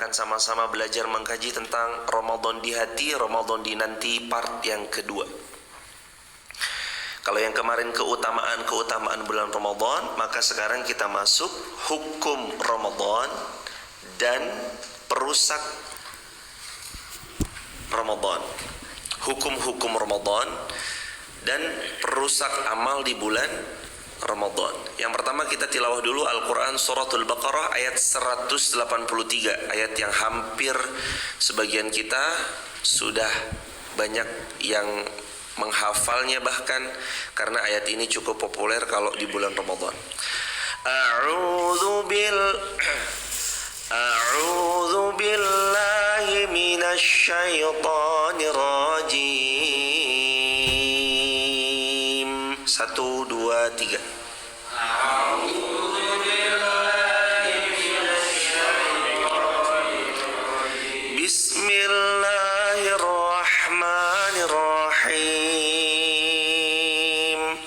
kita akan sama-sama belajar mengkaji tentang Ramadan di hati, Ramadan di nanti part yang kedua. Kalau yang kemarin keutamaan bulan Ramadan, maka sekarang kita masuk hukum Ramadan dan perusak Ramadan. Hukum-hukum Ramadan dan perusak amal di bulan Ramadan. Yang pertama kita tilawah dulu Al-Quran Suratul Baqarah ayat 183, ayat yang hampir sebagian kita sudah banyak yang menghafalnya, bahkan karena ayat ini cukup populer kalau di bulan Ramadan. A'udzu billahi minasy syaithanir rajim. 1, 2, 3. Bismillahirrahmanirrahim.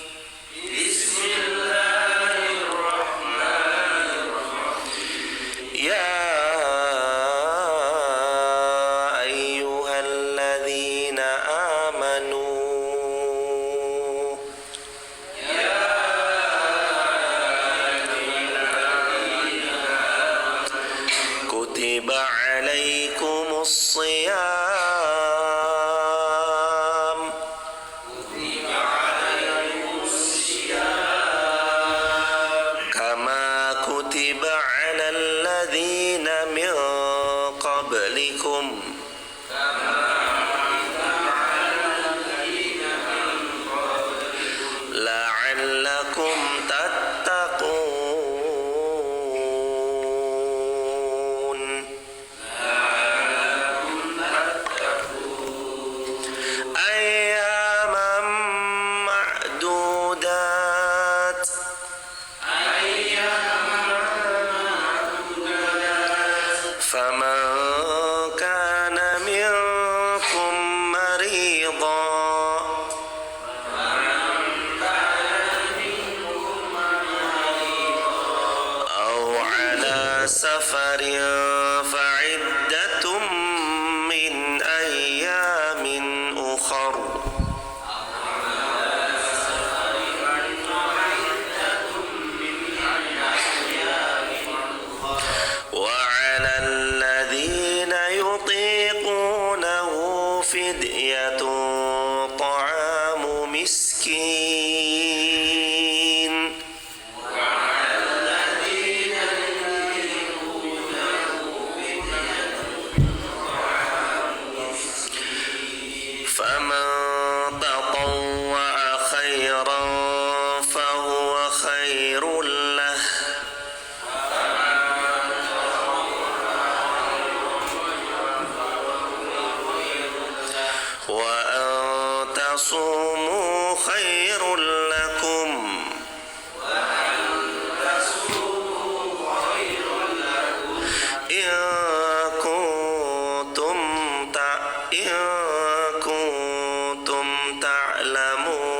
Ya ayyuhalladzina amanu kutiba alaikumus shiyam kama kutiba alal ladzina min qablikum la'allakum tattaqun. Ayyaman ma'dudat. Faman kana minkum marida aw ala safarin fa'iddatum min ayyamin ukhar. وعلى الذين يطيقونه فدية طعام مسكين فمن تطوع خيرا فهو خير له وأن تصوموا خير لكم إن كنتم تعلمون.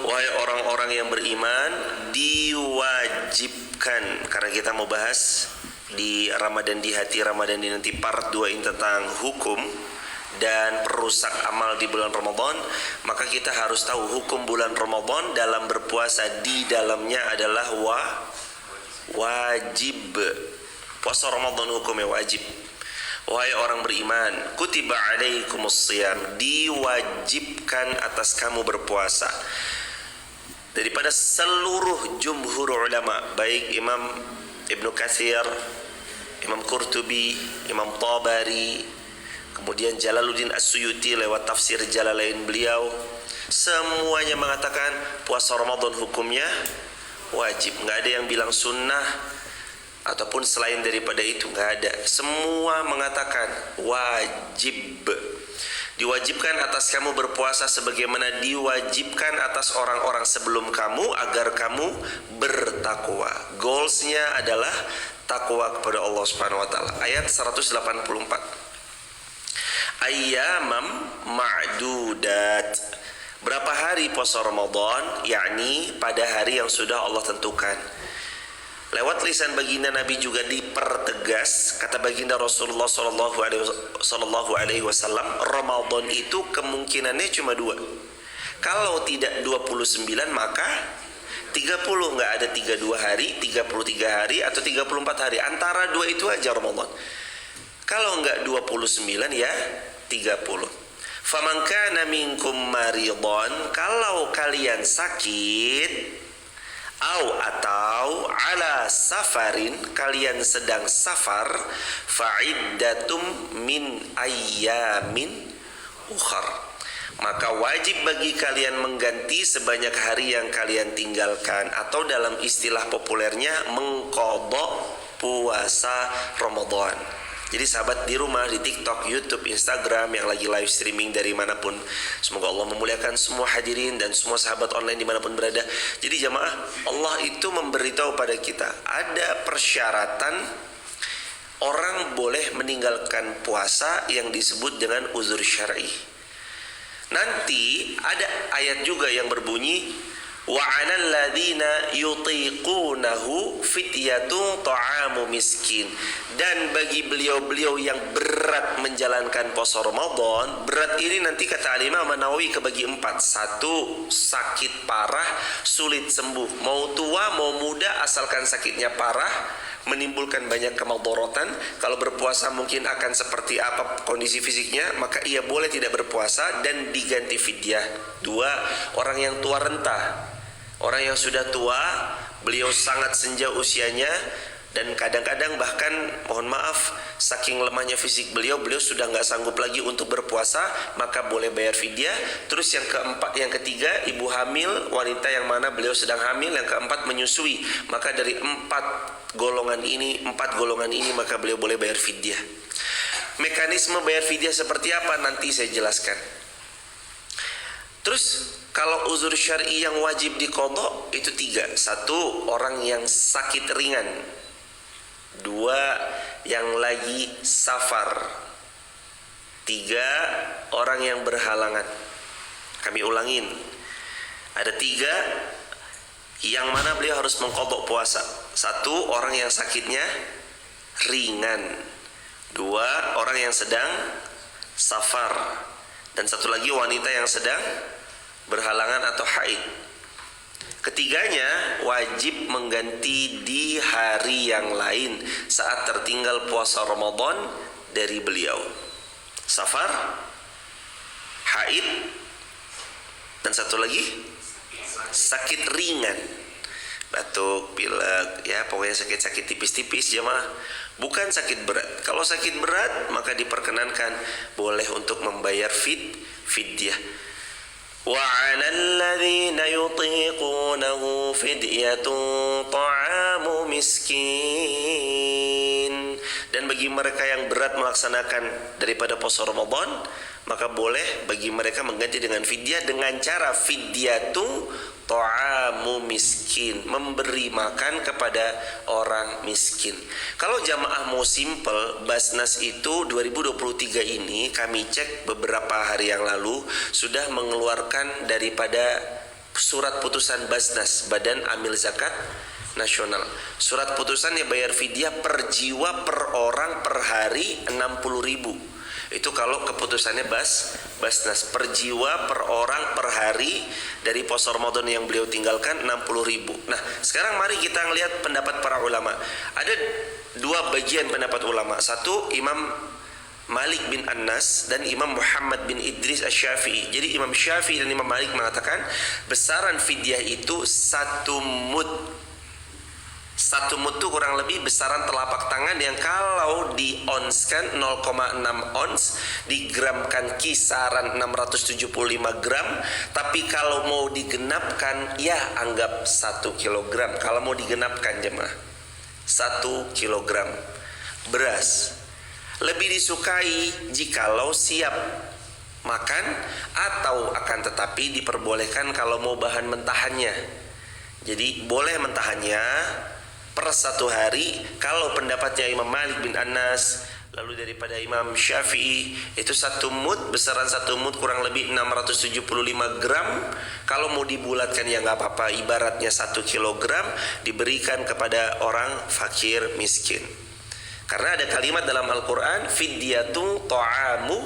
Wahai orang-orang yang beriman, diwajibkan, karena kita mau bahas di Ramadan di hati, Ramadan di nanti part 2 ini tentang hukum dan perusak amal di bulan Ramadan, maka kita harus tahu hukum bulan Ramadan dalam berpuasa di dalamnya adalah wajib. Puasa Ramadan hukumnya wajib. Wahai orang beriman, kutiba alaikumus shiyam, diwajibkan atas kamu berpuasa. Daripada seluruh jumhur ulama, baik Imam Ibnu Katsir, Imam Qurtubi, Imam Tabari, kemudian Jalaluddin As-Suyuti lewat tafsir Jalalain beliau, semuanya mengatakan puasa Ramadan hukumnya wajib. Nggak ada yang bilang sunnah ataupun selain daripada itu, nggak ada. Semua mengatakan wajib. Diwajibkan atas kamu berpuasa sebagaimana diwajibkan atas orang-orang sebelum kamu agar kamu bertakwa. Goalsnya adalah takwa kepada Allah Subhanahu wa taala. Ayat 184. Ayyamam ma'dudat. Berapa hari puasa Ramadan? Yakni pada hari yang sudah Allah tentukan. Lewat lisan baginda Nabi juga dipertegas, kata baginda Rasulullah sallallahu alaihi wasallam, Ramadan itu kemungkinannya cuma dua. Kalau tidak 29 maka 30, nggak ada 32 hari, 33 hari atau 34 hari. Antara dua itu aja Ramadan. Kalau nggak 29 ya 30. Faman kana minkum maridhan, kalau kalian sakit, atau ala safarin, kalian sedang safar, fa'iddatum min ayyamin ukhar, maka wajib bagi kalian mengganti sebanyak hari yang kalian tinggalkan, atau dalam istilah populernya mengqadha puasa Ramadan. Jadi sahabat di rumah, di TikTok, YouTube, Instagram yang lagi live streaming dari manapun, semoga Allah memuliakan semua hadirin dan semua sahabat online dimanapun berada. Jadi jamaah, Allah itu memberitahu pada kita ada persyaratan orang boleh meninggalkan puasa yang disebut dengan uzur syar'i. Nanti ada ayat juga yang berbunyi wa 'alal ladzina yutiqunahu fidyatun ta'amu miskin, dan bagi beliau-beliau yang berat menjalankan puasa Ramadan. Berat ini nanti kata Imam Nawawi kebagi 4. 1, sakit parah, sulit sembuh. Mau tua mau muda, asalkan sakitnya parah, menimbulkan banyak kemadharatan. Kalau berpuasa mungkin akan seperti apa kondisi fisiknya, maka ia boleh tidak berpuasa dan diganti fidyah. 2, orang yang tua renta, orang yang sudah tua, beliau sangat senja usianya, dan kadang-kadang bahkan mohon maaf saking lemahnya fisik beliau sudah nggak sanggup lagi untuk berpuasa, maka boleh bayar fidyah. Terus yang keempat, yang ketiga, ibu hamil, wanita yang mana beliau sedang hamil. Yang keempat, menyusui. Maka dari empat golongan ini maka beliau boleh bayar fidyah. Mekanisme bayar fidyah seperti apa nanti saya jelaskan. Terus kalau uzur syar'i yang wajib diqadha itu 3. 1, orang yang sakit ringan. 2, yang lagi safar. 3, orang yang berhalangan. Kami ulangin, ada 3 yang mana beliau harus mengqadha puasa. 1, orang yang sakitnya ringan. 2, orang yang sedang safar. Dan 1 lagi, wanita yang sedang berhalangan atau haid. Ketiganya wajib mengganti di hari yang lain saat tertinggal puasa Ramadan dari beliau. Safar, haid, dan 1 lagi sakit ringan, batuk, pilek, ya pokoknya sakit-sakit tipis-tipis jemaah, bukan sakit berat. Kalau sakit berat maka diperkenankan boleh untuk membayar fidyah. Wa 'alal ladzina yutiqunahu fidyatun ta'amu miskin, dan bagi mereka yang berat melaksanakan daripada puasa Ramadan, maka boleh bagi mereka mengganti dengan fidyah dengan cara fidyatun ta'amu miskin, memberi makan kepada orang miskin. Kalau jamaah mau simple, Basnas itu 2023 ini kami cek beberapa hari yang lalu sudah mengeluarkan daripada surat putusan Basnas, Badan Amil Zakat Nasional. Surat putusannya bayar fidyah per jiwa per orang per hari 60.000. Itu kalau keputusannya Basnas, per jiwa per orang per hari dari puasa Ramadan yang beliau tinggalkan 60.000. Nah, sekarang mari kita lihat pendapat para ulama. Ada 2 bagian pendapat ulama. 1, Imam Malik bin Anas dan Imam Muhammad bin Idris Asy-Syafi'i. Jadi Imam Syafi'i dan Imam Malik mengatakan besaran fidyah itu 1 mud. 1 mud itu kurang lebih besaran telapak tangan yang kalau di-onskan 0,6 ons, digramkan kisaran 675 gram. Tapi kalau mau digenapkan ya anggap 1 kilogram. Kalau mau digenapkan jemaah 1 kilogram beras. Lebih disukai jikalau siap makan, atau akan tetapi diperbolehkan kalau mau bahan mentahannya. Jadi boleh mentahannya per 1 hari. Kalau pendapatnya Imam Malik bin Anas, Lalu daripada Imam Syafi'i itu satu mud, besaran satu mud kurang lebih 675 gram. Kalau mau dibulatkan ya nggak apa-apa, ibaratnya 1 kilogram diberikan kepada orang fakir miskin. Karena ada kalimat dalam Al-Quran, fidyatu ta'amu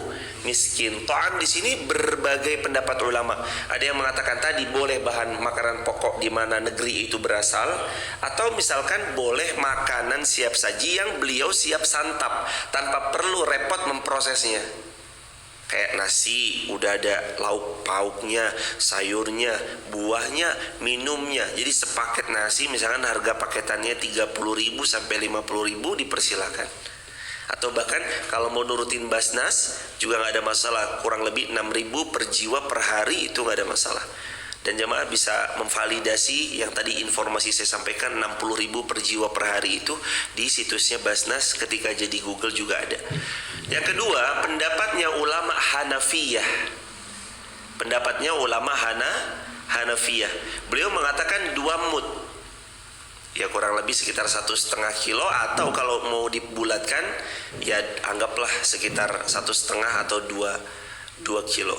miskin. Ta'am di sini berbagai pendapat ulama. Ada yang mengatakan tadi boleh bahan makanan pokok di mana negeri itu berasal, atau misalkan boleh makanan siap saji yang beliau siap santap tanpa perlu repot memprosesnya. Kayak nasi, udah ada lauk pauknya, sayurnya, buahnya, minumnya. Jadi sepaket nasi misalkan harga paketannya 30.000 sampai 50.000 dipersilakan. Atau bahkan kalau mau nurutin Basnas juga nggak ada masalah, kurang lebih 6.000 per jiwa per hari itu nggak ada masalah. Dan jemaah bisa memvalidasi yang tadi informasi saya sampaikan, 60.000 per jiwa per hari itu di situsnya Basnas, ketika jadi Google juga ada. Yang kedua, pendapatnya ulama Hanafiyah. Pendapatnya ulama Hanafiyah. Beliau mengatakan 2 mud. Ya kurang lebih sekitar 1,5 kilo, atau kalau mau dibulatkan ya anggaplah sekitar 1,5 atau 2 kilo.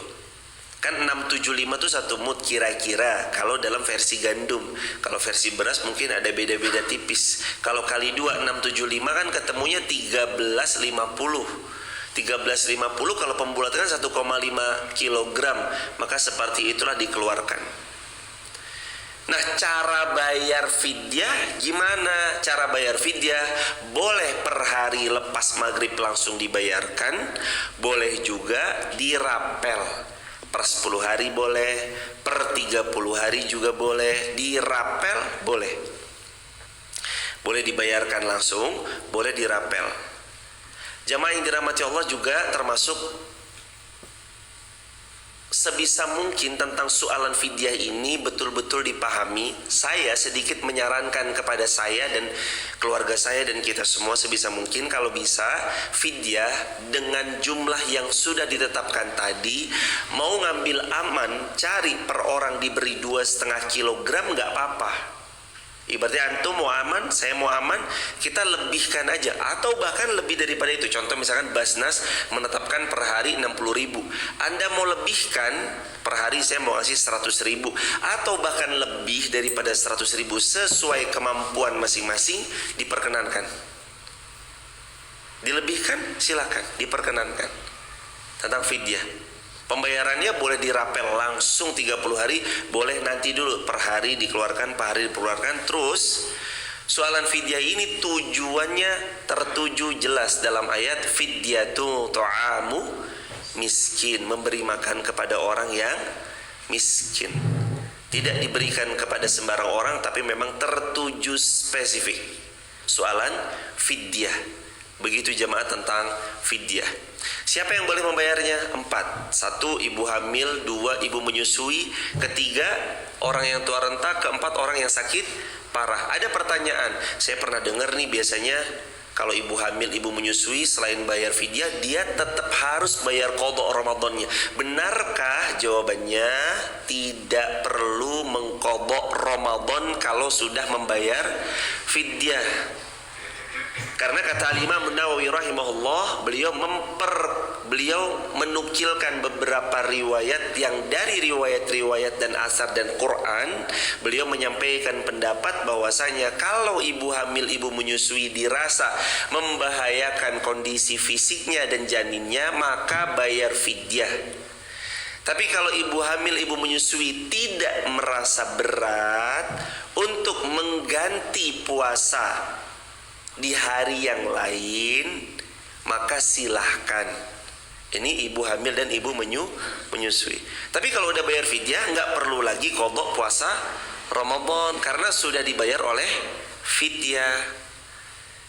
Kan 675 itu 1 mud kira-kira kalau dalam versi gandum. Kalau versi beras mungkin ada beda-beda tipis. Kalau kali 2, 675 kan ketemunya 1350. 1350 kalau pembulatan 1,5 kilogram, maka seperti itulah dikeluarkan. Nah, cara bayar fidyah gimana? Cara bayar fidyah boleh per hari lepas maghrib langsung dibayarkan, boleh juga dirapel. Per 10 hari boleh, per 30 hari juga boleh, dirapel boleh. Boleh dibayarkan langsung, boleh dirapel. Jamaah yang dirahmati Allah juga termasuk sebisa mungkin tentang soalan fidyah ini betul-betul dipahami. Saya sedikit menyarankan kepada saya dan keluarga saya dan kita semua sebisa mungkin kalau bisa fidyah dengan jumlah yang sudah ditetapkan tadi. Mau ngambil aman, cari per orang diberi 2,5 kilogram nggak apa-apa. Ibaratnya antum mau aman, saya mau aman, kita lebihkan aja, atau bahkan lebih daripada itu. Contoh misalkan Basnas menetapkan per hari 60.000, Anda mau lebihkan per hari, saya mau kasih 100.000, atau bahkan lebih daripada 100.000 sesuai kemampuan masing-masing, diperkenankan. Dilebihkan silakan, diperkenankan. Tentang fidyah, pembayarannya boleh dirapel langsung 30 hari, boleh nanti dulu per hari dikeluarkan, per hari dikeluarkan. Terus soalan fidyah ini tujuannya tertuju jelas dalam ayat fidyatu ta'amu miskin, memberi makan kepada orang yang miskin. Tidak diberikan kepada sembarang orang, tapi memang tertuju spesifik. Soalan fidyah. Begitu jemaah tentang fidyah. Siapa yang boleh membayarnya? 4. 1. Ibu hamil. 2. Ibu menyusui. 3. Orang yang tua renta. 4. Orang yang sakit parah. Ada pertanyaan, saya pernah dengar nih, biasanya kalau ibu hamil, ibu menyusui, selain bayar fidyah, dia tetap harus bayar qadha Ramadannya. Benarkah? Jawabannya tidak perlu mengqadha Ramadan kalau sudah membayar fidyah. Karena kata Imam Nawawi rahimahullah, beliau menukilkan beberapa riwayat yang dari riwayat-riwayat dan asar dan Quran, beliau menyampaikan pendapat bahwasanya kalau ibu hamil, ibu menyusui dirasa membahayakan kondisi fisiknya dan janinnya, maka bayar fidyah. Tapi kalau ibu hamil, ibu menyusui tidak merasa berat untuk mengganti puasa di hari yang lain, maka silahkan. Ini ibu hamil dan ibu menyusui. Tapi kalau udah bayar fidyah, nggak perlu lagi qadha puasa Ramadan karena sudah dibayar oleh fidyah.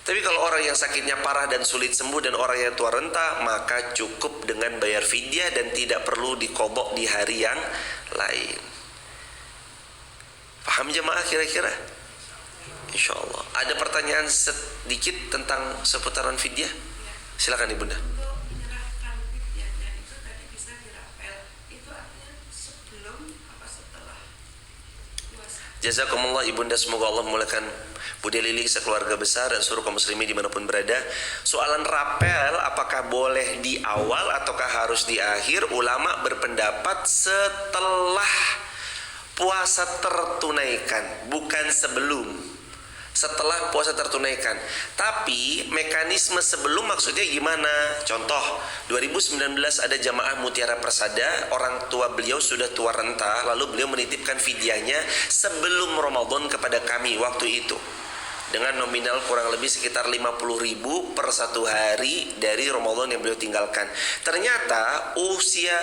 Tapi kalau orang yang sakitnya parah dan sulit sembuh dan orang yang tua renta, maka cukup dengan bayar fidyah dan tidak perlu diqadha di hari yang lain. Paham jemaah kira-kira? Insyaallah. Ada pertanyaan sedikit tentang seputaran fidyah? Silakan Ibunda. Untuk menyerahkan fidyahnya itu tadi bisa dirapel. Itu artinya sebelum apa setelah puasa? Jazakumullah Ibunda, semoga Allah memulakan Budi Lili sekeluarga besar dan seluruh kaum muslimin dimanapun berada. Soalan rapel apakah boleh di awal ataukah harus di akhir? Ulama berpendapat setelah puasa tertunaikan, bukan sebelum. Setelah puasa tertunaikan. Tapi mekanisme sebelum maksudnya gimana? Contoh, 2019 ada jamaah Mutiara Persada, orang tua beliau sudah tua renta, lalu beliau menitipkan fidyahnya sebelum Ramadan kepada kami waktu itu, dengan nominal kurang lebih sekitar 50.000 per satu hari dari Ramadan yang beliau tinggalkan. Ternyata usia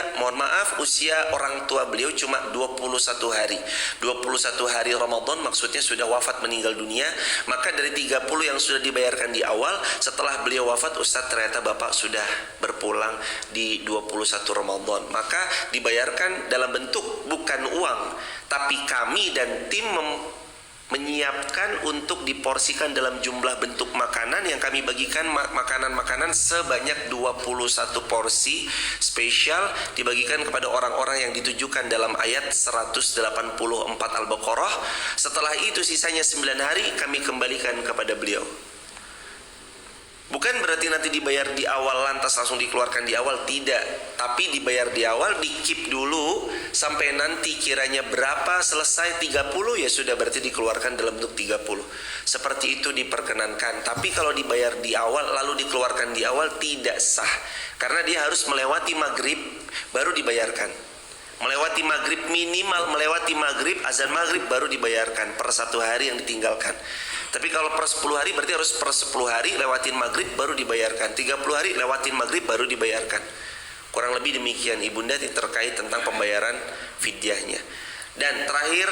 orang tua beliau cuma 21 hari. 21 hari Ramadan maksudnya sudah wafat meninggal dunia. Maka dari 30 yang sudah dibayarkan di awal, setelah beliau wafat, Ustadz ternyata Bapak sudah berpulang di 21 Ramadan. Maka dibayarkan dalam bentuk bukan uang, tapi kami dan tim menyiapkan untuk diporsikan dalam jumlah bentuk makanan yang kami bagikan, makanan-makanan sebanyak 21 porsi spesial dibagikan kepada orang-orang yang ditujukan dalam ayat 184 Al-Baqarah. Setelah itu sisanya 9 hari kami kembalikan kepada beliau. Bukan berarti nanti dibayar di awal lantas langsung dikeluarkan di awal, tidak. Tapi dibayar di awal, di-keep dulu sampai nanti kiranya berapa selesai 30 ya sudah berarti dikeluarkan dalam bentuk 30. Seperti itu diperkenankan. Tapi kalau dibayar di awal lalu dikeluarkan di awal tidak sah. Karena dia harus melewati maghrib baru dibayarkan. Melewati maghrib, minimal melewati maghrib, azan maghrib baru dibayarkan per satu hari yang ditinggalkan. Tapi kalau per 10 hari berarti harus per 10 hari lewatin maghrib baru dibayarkan. 30 hari lewatin maghrib baru dibayarkan. Kurang lebih demikian ibunda terkait tentang pembayaran fidyahnya. Dan terakhir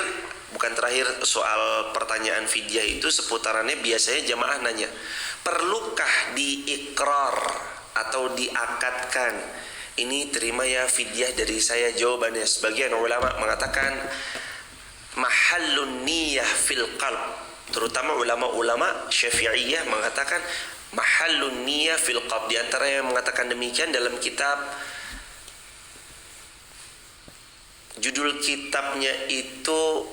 soal pertanyaan fidyah itu seputarannya biasanya jamaah nanya, perlukah diikrar atau diakadkan? Ini terima ya fidyah dari saya. Jawabannya sebagian ulama mengatakan mahallun niyah fil qalb, terutama ulama-ulama Syafi'iyah mengatakan mahallun niyah fil qalb. Di antara yang mengatakan demikian dalam kitab, judul kitabnya itu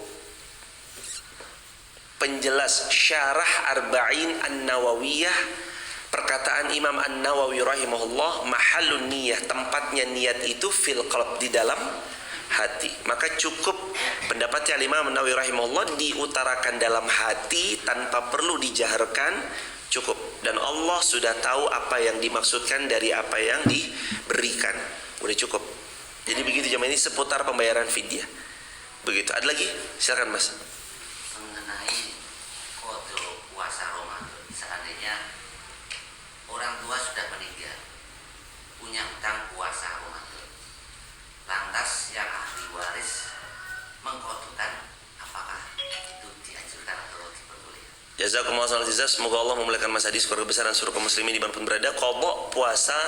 penjelas Syarah Arba'in An-Nawawiyah, perkataan Imam An-Nawawi rahimahullah, mahallun niyah, tempatnya niat itu fil qalb, di dalam hati. Maka cukup pendapatnya Imam An-Nawawi rahimahullah diutarakan dalam hati tanpa perlu dijaharkan, cukup. Dan Allah sudah tahu apa yang dimaksudkan dari apa yang diberikan, udah cukup. Jadi begitu jamaah, ini seputar pembayaran fidyah. Begitu. Ada lagi? Silakan Mas. Mengenai kode puasa Ramadan, seandainya orang tua sudah meninggal, punya hutang puasa Ramadan, lantas yang ahli waris mengkodukan, apakah itu dianjurkan atau diperbolehkan? Jazakumullah khairan. Semoga Allah memuliakan Mas Hadi, keluarga besar dan seluruh kaum muslimin dimanapun berada. Qadha puasa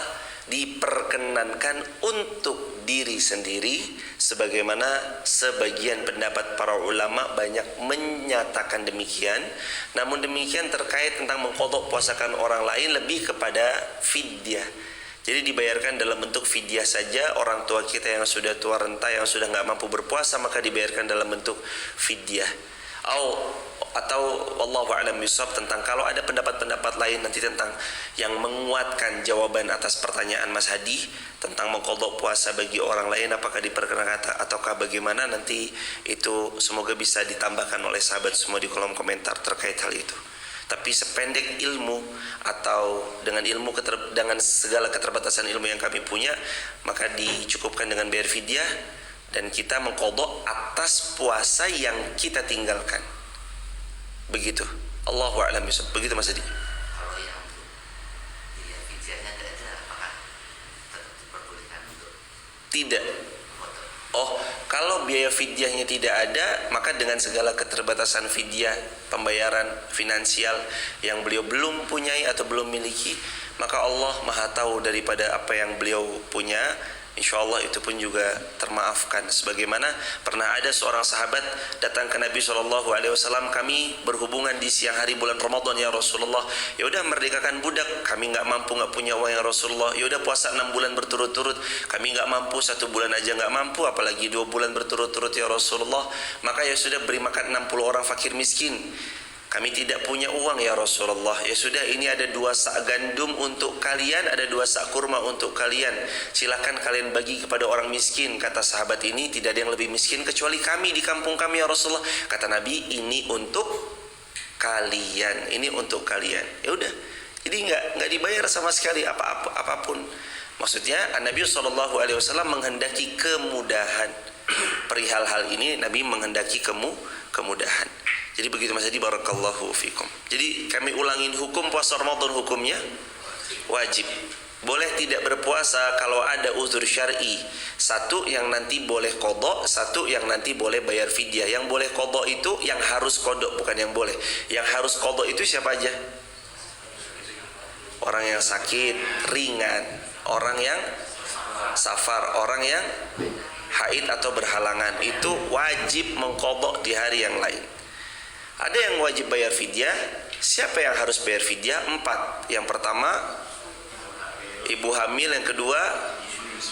diperkenankan untuk diri sendiri, sebagaimana sebagian pendapat para ulama banyak menyatakan demikian. Namun demikian terkait tentang mengqadha puasakan orang lain lebih kepada fidyah. Jadi dibayarkan dalam bentuk fidyah saja. Orang tua kita yang sudah tua renta, yang sudah nggak mampu berpuasa, maka dibayarkan dalam bentuk fidyah. Atau wallahu a'lam bishawab, tentang kalau ada pendapat-pendapat lain nanti tentang yang menguatkan jawaban atas pertanyaan Mas Hadi tentang mengqadha puasa bagi orang lain apakah diperkenankan ataukah bagaimana, nanti itu semoga bisa ditambahkan oleh sahabat semua di kolom komentar terkait hal itu. Tapi sependek ilmu atau dengan dengan segala keterbatasan ilmu yang kami punya, maka dicukupkan dengan bayar fidyah dan kita mengqadha atas puasa yang kita tinggalkan. Begitu. Allahu a'lam bishawab. Begitu Mas Hadi. Kalau yang untuk dia fidyahnya tidak ada, apakah tetap diperbolehkan untuk Tidak. foto? Oh, kalau biaya fidyahnya tidak ada, maka dengan segala keterbatasan fidyah, pembayaran finansial yang beliau belum punyai atau belum miliki, maka Allah Maha tahu daripada apa yang beliau punya. InsyaAllah itu pun juga termaafkan. Sebagaimana pernah ada seorang sahabat datang ke Nabi SAW, kami berhubungan di siang hari bulan Ramadan ya Rasulullah. Ya udah merdekakan budak, kami nggak mampu, nggak punya uang ya Rasulullah. Ya udah puasa 6 bulan berturut-turut, kami nggak mampu, 1 bulan aja nggak mampu, apalagi 2 bulan berturut-turut ya Rasulullah. Maka ya sudah beri makan 60 orang fakir miskin. Kami tidak punya uang ya Rasulullah. Ya sudah, ini ada 2 sak gandum untuk kalian, ada 2 sak kurma untuk kalian. Silakan kalian bagi kepada orang miskin. Kata sahabat ini, tidak ada yang lebih miskin kecuali kami di kampung kami ya Rasulullah. Kata Nabi, ini untuk kalian, ini untuk kalian. Ya udah. Jadi nggak dibayar sama sekali apapun. Maksudnya Nabi SAW menghendaki kemudahan. Perihal hal ini Nabi menghendaki kemudahan. Jadi begitu Mas Hadi, barakallahu fikum. Jadi kami ulangin, hukum puasa Ramadan hukumnya wajib. Boleh tidak berpuasa kalau ada uzur syar'i. Satu yang nanti boleh qadha, satu yang nanti boleh bayar fidyah. Yang boleh qadha itu yang harus qadha, bukan yang boleh. Yang harus qadha itu siapa aja? Orang yang sakit ringan, orang yang safar, orang yang haid atau berhalangan, itu wajib mengqadha di hari yang lain. Ada yang wajib bayar fidyah. Siapa yang harus bayar fidyah? 4. Yang pertama, ibu hamil. Yang kedua,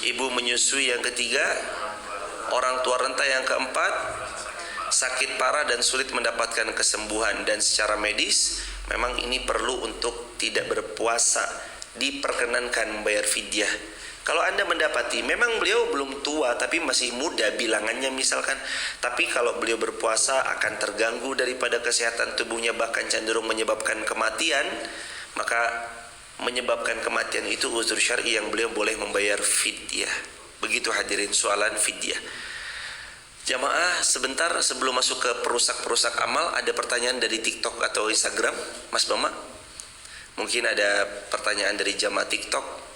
ibu menyusui. Yang ketiga, orang tua renta. Yang keempat, sakit parah dan sulit mendapatkan kesembuhan. Dan secara medis memang ini perlu untuk tidak berpuasa, diperkenankan membayar fidyah. Kalau Anda mendapati memang beliau belum tua tapi masih muda bilangannya misalkan, tapi kalau beliau berpuasa akan terganggu daripada kesehatan tubuhnya, bahkan cenderung menyebabkan kematian, maka menyebabkan kematian itu uzur syar'i yang beliau boleh membayar fidyah. Begitu hadirin soalan fidyah. Jamaah, sebentar sebelum masuk ke perusak-perusak amal, ada pertanyaan dari TikTok atau Instagram, Mas Bama? Mungkin ada pertanyaan dari jamaah TikTok,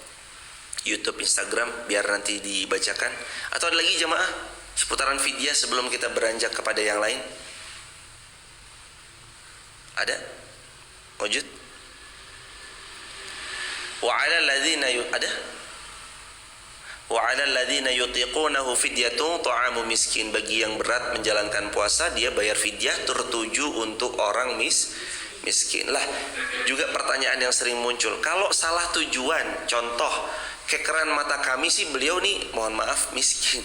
YouTube, Instagram, biar nanti dibacakan. Atau ada lagi jamaah seputaran fidyah sebelum kita beranjak kepada yang lain? Ada? Wujud? Wa 'alal ladzina ada? Wa 'alal ladzina yutiqunahu fidyatun ta'amu miskin. Bagi yang berat menjalankan puasa, dia bayar fidyah tertuju untuk orang miskin. Lah, juga pertanyaan yang sering muncul, kalau salah tujuan, contoh kekeran mata kami sih beliau nih mohon maaf miskin,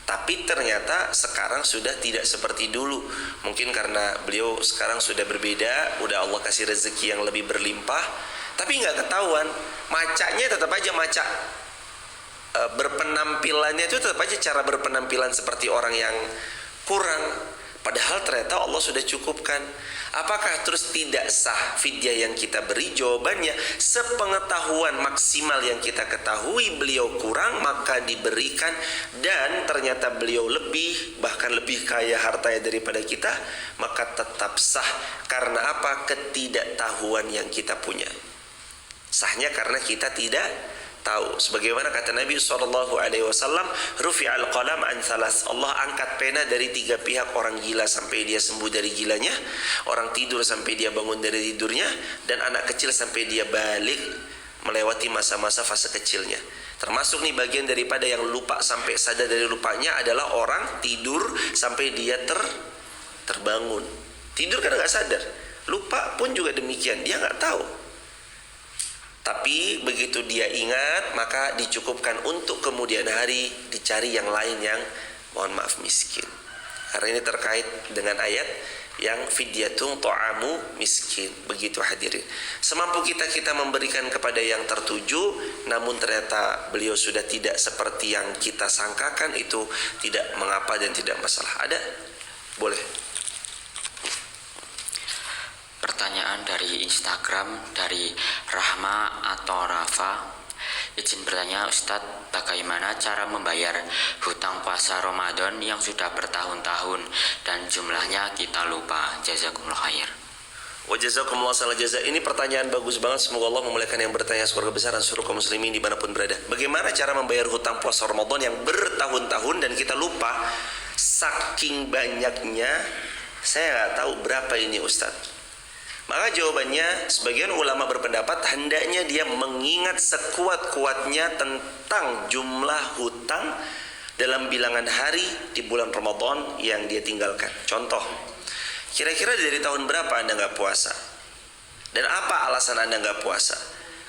tapi ternyata sekarang sudah tidak seperti dulu. Mungkin karena beliau sekarang sudah berbeda, udah Allah kasih rezeki yang lebih berlimpah, tapi nggak ketahuan, macanya tetap aja maca, berpenampilannya itu tetap aja cara berpenampilan seperti orang yang kurang. Padahal ternyata Allah sudah cukupkan. Apakah terus tidak sah fidyah yang kita beri? Jawabannya, sepengetahuan maksimal yang kita ketahui beliau kurang, maka diberikan. Dan ternyata beliau lebih, bahkan lebih kaya hartanya daripada kita, maka tetap sah. Karena apa? Ketidaktahuan yang kita punya. Sahnya karena kita tidak tahu. Sebagaimana kata Nabi SAW, rufi'al qalam an thalas. Allah angkat pena dari 3 pihak: orang gila sampai dia sembuh dari gilanya, orang tidur sampai dia bangun dari tidurnya, dan anak kecil sampai dia balik melewati masa-masa fase kecilnya. Termasuk nih bagian daripada yang lupa sampai sadar dari lupanya adalah orang tidur sampai dia terbangun. Tidur karena nggak sadar, lupa pun juga demikian, dia nggak tahu. Tapi begitu dia ingat, maka dicukupkan untuk kemudian hari dicari yang lain yang mohon maaf miskin. Karena ini terkait dengan ayat yang fidyatun ta'amu miskin. Begitu hadirin. Semampu kita memberikan kepada yang tertuju, namun ternyata beliau sudah tidak seperti yang kita sangkakan, itu tidak mengapa dan tidak masalah. Ada? Boleh. Pertanyaan dari Instagram dari Rahma atau Rafa. Izin bertanya Ustadz, bagaimana cara membayar hutang puasa Ramadan yang sudah bertahun-tahun dan jumlahnya kita lupa? Jazakumullah khair. Wa jazakumullah khairal jaza. Ini pertanyaan bagus banget. Semoga Allah memuliakan yang bertanya surga besar dan seluruh kaum muslimin dimanapun berada. Bagaimana cara membayar hutang puasa Ramadan yang bertahun-tahun dan kita lupa? Saking banyaknya, saya nggak tahu berapa ini Ustadz. Maka jawabannya, sebagian ulama berpendapat hendaknya dia mengingat sekuat-kuatnya tentang jumlah hutang dalam bilangan hari di bulan Ramadan yang dia tinggalkan. Contoh, kira-kira dari tahun berapa Anda nggak puasa? Dan apa alasan Anda nggak puasa?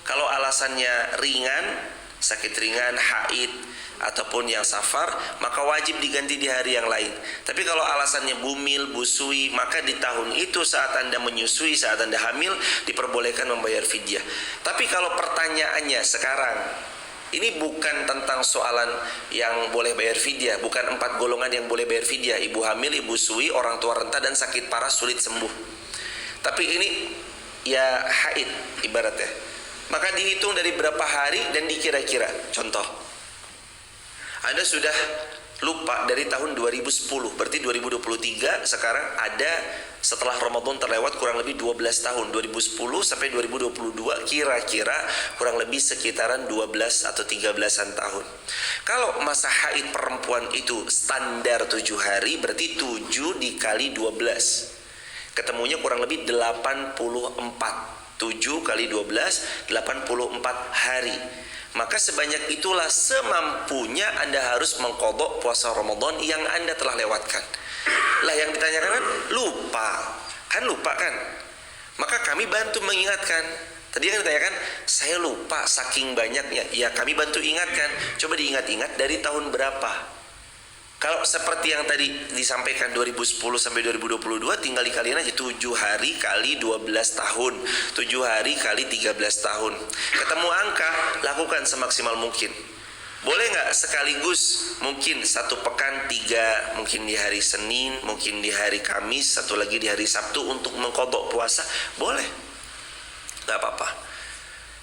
Kalau alasannya ringan, sakit ringan, haid, ataupun yang safar, maka wajib diganti di hari yang lain. Tapi kalau alasannya bumil, busui, maka di tahun itu saat Anda menyusui, saat Anda hamil, diperbolehkan membayar fidyah. Tapi kalau pertanyaannya sekarang, ini bukan tentang soalan yang boleh bayar fidyah, bukan 4 golongan yang boleh bayar fidyah, ibu hamil, ibu sui, orang tua renta, dan sakit parah sulit sembuh. Tapi ini ya haid ibaratnya. Maka dihitung dari berapa hari dan dikira-kira. Contoh, Anda sudah lupa dari tahun 2010, berarti 2023 sekarang ada setelah Ramadan terlewat kurang lebih 12 tahun, 2010 sampai 2022 kira-kira kurang lebih sekitaran 12 atau 13-an tahun. Kalau masa haid perempuan itu standar 7 hari, berarti 7 dikali 12, ketemunya kurang lebih 84. 7 kali 12, 84 hari. Maka sebanyak itulah semampunya Anda harus mengqadha puasa Ramadan yang Anda telah lewatkan. Lah yang ditanyakan kan lupa kan? Maka kami bantu mengingatkan. Tadi kan ditanyakan, saya lupa saking banyaknya. Ya kami bantu ingatkan. Coba diingat-ingat dari tahun berapa. Kalau seperti yang tadi disampaikan 2010 sampai 2022, tinggal dikaliin aja 7 hari kali 12 tahun, 7 hari kali 13 tahun. Ketemu angka, lakukan semaksimal mungkin. Boleh nggak sekaligus mungkin 1 pekan 3, mungkin di hari Senin, mungkin di hari Kamis, 1 lagi di hari Sabtu untuk mengqadha puasa? Boleh, nggak apa-apa.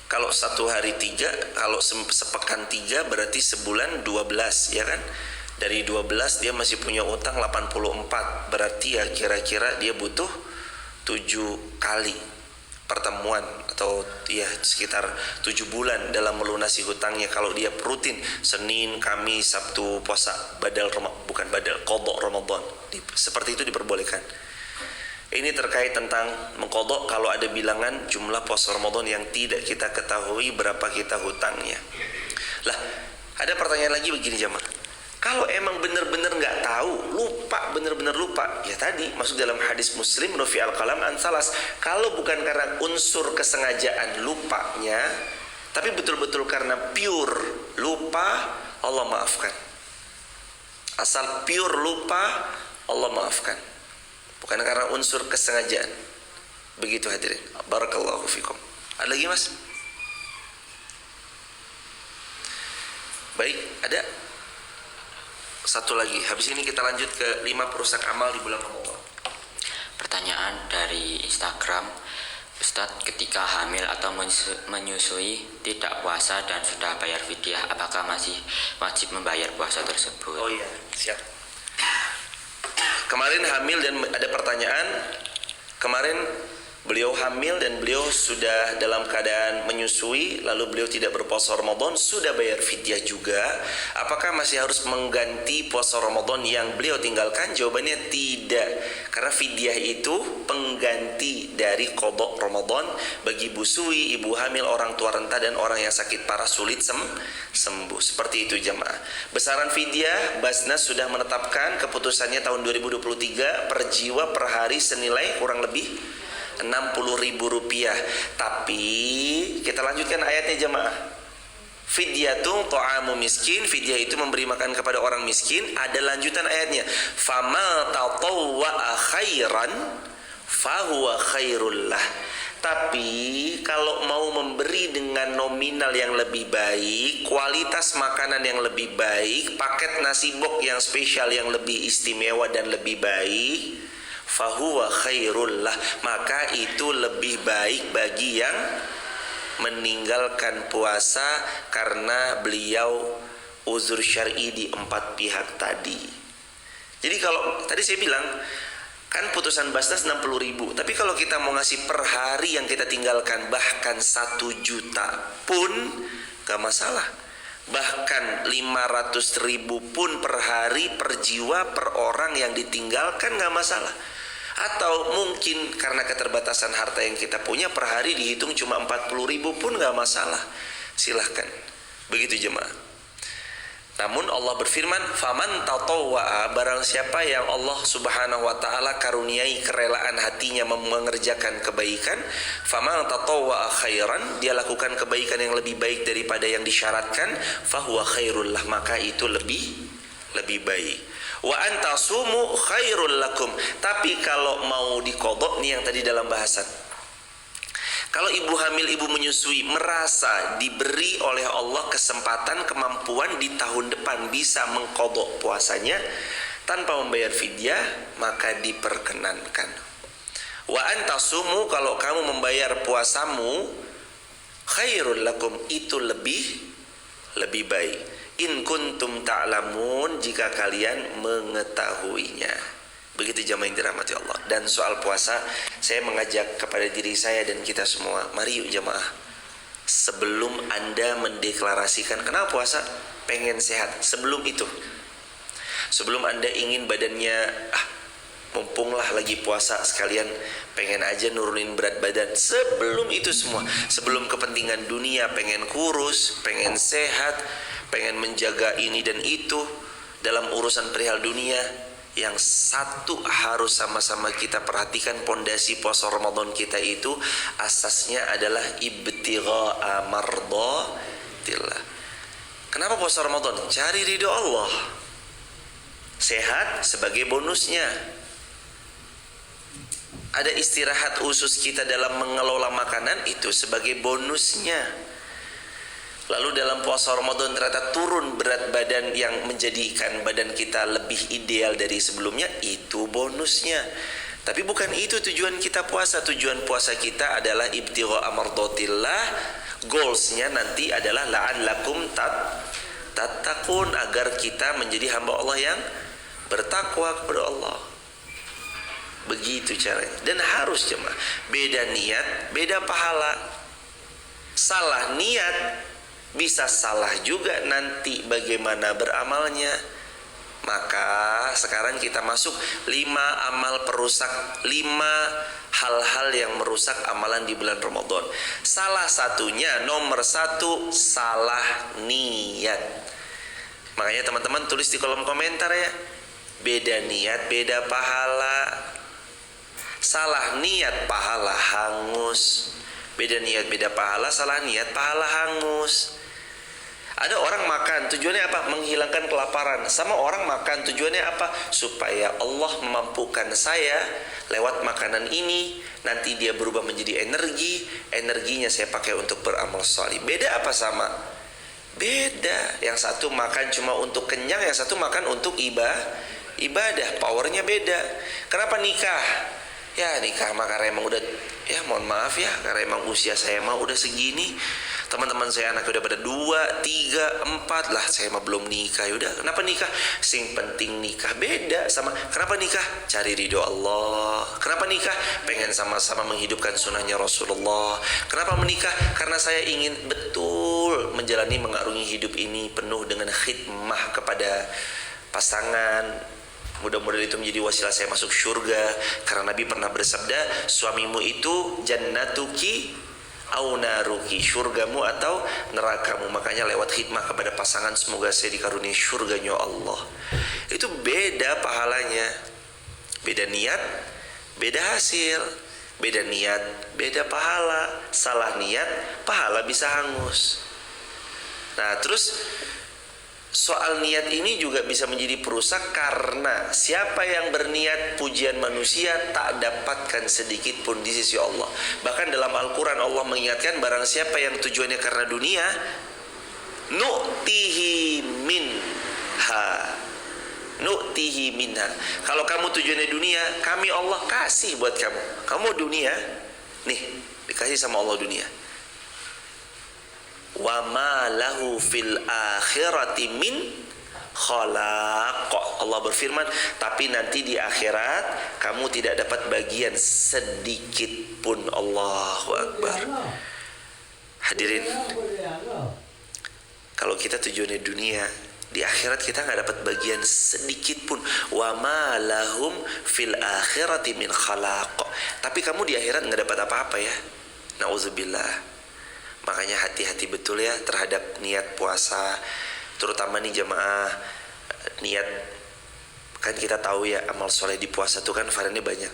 Kalau 1 hari 3, kalau sepekan 3 berarti sebulan 12, ya kan? Dari 12 dia masih punya utang 84, berarti ya kira-kira dia butuh 7 kali pertemuan atau ya sekitar 7 bulan dalam melunasi hutangnya kalau dia rutin Senin, Kamis, Sabtu puasa qadha Ramadan. Seperti itu diperbolehkan. Ini terkait tentang mengqadha kalau ada bilangan jumlah puasa Ramadan yang tidak kita ketahui berapa kita hutangnya. Lah, ada pertanyaan lagi begini jamaah. Kalau emang benar-benar nggak tahu, benar-benar lupa, ya tadi masuk dalam hadis Muslim, rufi al-qalam an salas. Kalau bukan karena unsur kesengajaan lupanya, tapi betul-betul karena pure lupa, Allah maafkan. Asal pure lupa, Allah maafkan. Bukan karena unsur kesengajaan. Begitu hadirin. Barakallahu fikum. Ada lagi mas? Baik, ada? Satu lagi, habis ini kita lanjut ke 5 perusak amal di bulan Ramadan. Pertanyaan dari Instagram, Ustadz, ketika hamil atau menyusui tidak puasa dan sudah bayar fidyah, apakah masih wajib membayar puasa tersebut? Oh iya, siap. Kemarin hamil dan ada pertanyaan, kemarin beliau hamil dan beliau sudah dalam keadaan menyusui, lalu beliau tidak berpuasa Ramadan, sudah bayar fidyah juga. Apakah masih harus mengganti puasa Ramadan yang beliau tinggalkan? Jawabannya tidak, karena fidyah itu pengganti dari qadha Ramadan bagi busui, ibu hamil, orang tua renta, dan orang yang sakit parah sulit sembuh. Seperti itu jamaah. Besaran fidyah, Basnas sudah menetapkan keputusannya tahun 2023 per jiwa per hari senilai kurang lebih Rp60.000. Tapi kita lanjutkan ayatnya jamaah. Fidyatun ta'amu miskin, fidyah itu memberi makan kepada orang miskin. Ada lanjutan ayatnya, fama tatawwa'a khairan fahuwa khairul lah. Tapi kalau mau memberi dengan nominal yang lebih baik, kualitas makanan yang lebih baik, paket nasi bok yang spesial yang lebih istimewa dan lebih baik, fahuwa khairul lah, maka itu lebih baik bagi yang meninggalkan puasa karena beliau uzur syar'i di 4 pihak tadi. Jadi kalau tadi saya bilang kan putusan Basnas 60.000, tapi kalau kita mau ngasih per hari yang kita tinggalkan bahkan 1 juta pun gak masalah. Bahkan 500.000 pun per hari, per jiwa, per orang yang ditinggalkan gak masalah. Atau mungkin karena keterbatasan harta yang kita punya, per hari dihitung cuma 40.000 pun gak masalah. Silahkan. Begitu jemaah. Namun Allah berfirman, faman tatawwa'a, barang siapa yang Allah Subhanahu wa taala karuniai kerelaan hatinya mengerjakan kebaikan, faman tatawwa'a khairan, dia lakukan kebaikan yang lebih baik daripada yang disyaratkan, fahuwa khairul lah, maka itu lebih baik. Wa antasumu khairul lakum, tapi kalau mau diqadha nih yang tadi dalam bahasan, kalau ibu hamil, ibu menyusui merasa diberi oleh Allah kesempatan, kemampuan di tahun depan bisa mengqadha puasanya tanpa membayar fidyah, maka diperkenankan. Wa antasumu, kalau kamu membayar puasamu, khairul lakum, itu lebih baik. In kuntum ta'lamun, jika kalian mengetahuinya. Begitu jamaah yang dirahmati Allah. Dan soal puasa, saya mengajak kepada diri saya dan kita semua, mari yuk jamaah, sebelum Anda mendeklarasikan kenapa puasa, pengen sehat, sebelum itu, sebelum Anda ingin badannya mumpunglah lagi puasa sekalian pengen aja nurunin berat badan, sebelum itu semua, sebelum kepentingan dunia, pengen kurus, pengen sehat, pengen menjaga ini dan itu dalam urusan perihal dunia, yang satu harus sama-sama kita perhatikan, pondasi puasa Ramadan kita itu asasnya adalah ibtigha'a mardhatillah. Kenapa puasa Ramadan? Cari ridho Allah. Sehat sebagai bonusnya. Ada istirahat khusus kita dalam mengelola makanan, itu sebagai bonusnya. Lalu dalam puasa Ramadan ternyata turun berat badan yang menjadikan badan kita lebih ideal dari sebelumnya, itu bonusnya. Tapi bukan itu tujuan kita puasa. Tujuan puasa kita adalah ibtigha'a mardhatillah. Goalsnya nanti adalah la'allakum tattaqun, agar kita menjadi hamba Allah yang bertakwa kepada Allah. Begitu caranya. Dan harus jemaah, beda niat, beda pahala. Salah niat bisa salah juga nanti bagaimana beramalnya. Maka sekarang kita masuk 5 amal perusak, 5 hal-hal yang merusak amalan di bulan Ramadan. Salah satunya, nomor 1, salah niat. Makanya teman-teman tulis di kolom komentar ya, beda niat, beda pahala. Salah niat, pahala hangus. Beda niat, beda pahala. Salah niat, pahala hangus. Ada orang makan tujuannya apa? Menghilangkan kelaparan. Sama orang makan tujuannya apa? Supaya Allah memampukan saya lewat makanan ini, nanti dia berubah menjadi energi, energinya saya pakai untuk beramal salih. Beda apa sama? Beda. Yang satu makan cuma untuk kenyang, yang satu makan untuk ibadah. Powernya beda. Kenapa nikah? Ya nikah mah karena emang udah, ya mohon maaf ya, karena emang usia saya mah udah segini. Teman-teman saya anaknya udah pada 2, 3, 4 lah, saya mah belum nikah. Yaudah, kenapa nikah? Sing penting nikah. Beda sama kenapa nikah? Cari ridho Allah. Kenapa nikah? Pengen sama-sama menghidupkan sunnahnya Rasulullah. Kenapa menikah? Karena saya ingin betul menjalani, mengarungi hidup ini penuh dengan khidmah kepada pasangan. Mudah-mudahan itu menjadi wasilah saya masuk surga. Karena Nabi pernah bersabda, suamimu itu jannatuki au naruki, surgamu atau nerakamu. Makanya lewat khidmah kepada pasangan semoga saya dikaruniai surganya Allah. Itu beda pahalanya. Beda niat, beda hasil. Beda niat, beda pahala. Salah niat, pahala bisa hangus. Nah terus soal niat ini juga bisa menjadi perusak, karena siapa yang berniat pujian manusia tak dapatkan sedikit pun di sisi Allah. Bahkan dalam Al-Quran Allah mengingatkan, barang siapa yang tujuannya karena dunia, nu'tihi minha. Kalau kamu tujuannya dunia, kami Allah kasih buat kamu. Kamu mau dunia, nih dikasih sama Allah dunia. Wa ma lahu fil akhirati min khalaq. Allah berfirman, tapi nanti di akhirat kamu tidak dapat bagian sedikit pun. Allahu Akbar. Hadirin, kalau kita tujuannya dunia, di akhirat kita nggak dapat bagian sedikit pun. Wa ma lahum fil akhirati min khalaq. Tapi kamu di akhirat nggak dapat apa-apa ya. Nauzubillah. Makanya hati-hati betul ya terhadap niat puasa. terutama nih jemaah niat. Kan kita tahu ya, amal soleh di puasa tuh kan variannya banyak.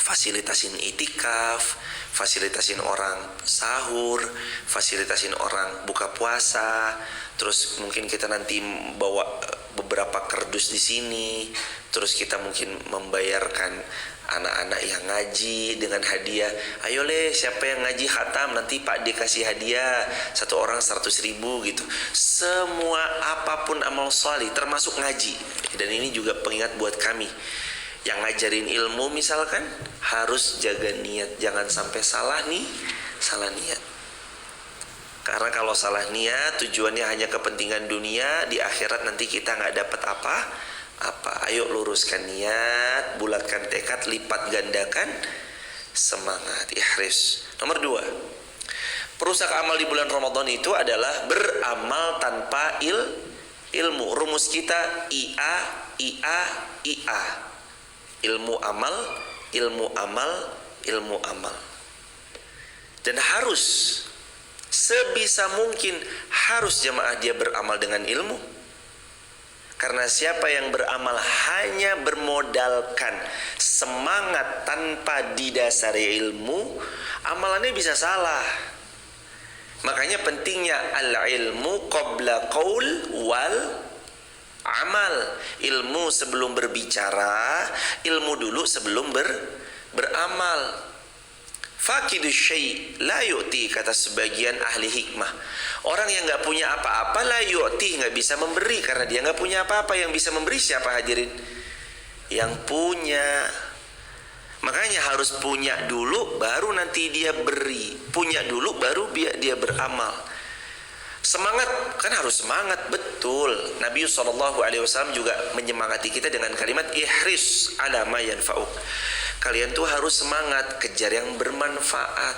Fasilitasin itikaf, fasilitasin orang sahur, fasilitasin orang buka puasa. Terus mungkin kita nanti bawa beberapa kardus di sini. Terus kita mungkin membayarkan anak-anak yang ngaji dengan hadiah. Ayo siapa yang ngaji khatam nanti Pak dikasih hadiah, satu orang 100.000 gitu. Semua apapun amal soleh termasuk ngaji. Dan ini juga pengingat buat kami yang ngajarin ilmu, misalkan harus jaga niat, jangan sampai salah niat. Karena kalau salah niat tujuannya hanya kepentingan dunia, di akhirat nanti kita nggak dapat apa. Ayo luruskan niat, bulatkan tekad, lipat gandakan semangat, ikhlas. Nomor 2, perusak amal di bulan Ramadan itu adalah beramal tanpa ilmu. Rumus kita IA. Ilmu amal. Dan harus sebisa mungkin harus jemaah dia beramal dengan ilmu. Karena siapa yang beramal hanya bermodalkan semangat tanpa didasari ilmu, amalannya bisa salah. Makanya pentingnya al-ilmu qabla qaul wal amal. Ilmu sebelum berbicara, ilmu dulu sebelum beramal. Faqidu syai' la yu'ti, kata sebagian ahli hikmah. Orang yang gak punya apa-apa la yu'ti, gak bisa memberi. Karena dia gak punya apa-apa. Yang bisa memberi siapa hadirin? Yang punya. Makanya harus punya dulu baru nanti dia beri. Punya dulu baru dia beramal. Semangat, kan harus semangat, betul. Nabi SAW juga menyemangati kita dengan kalimat ihris ala ma yanfa'uk. Kalian tuh harus semangat, kejar yang bermanfaat.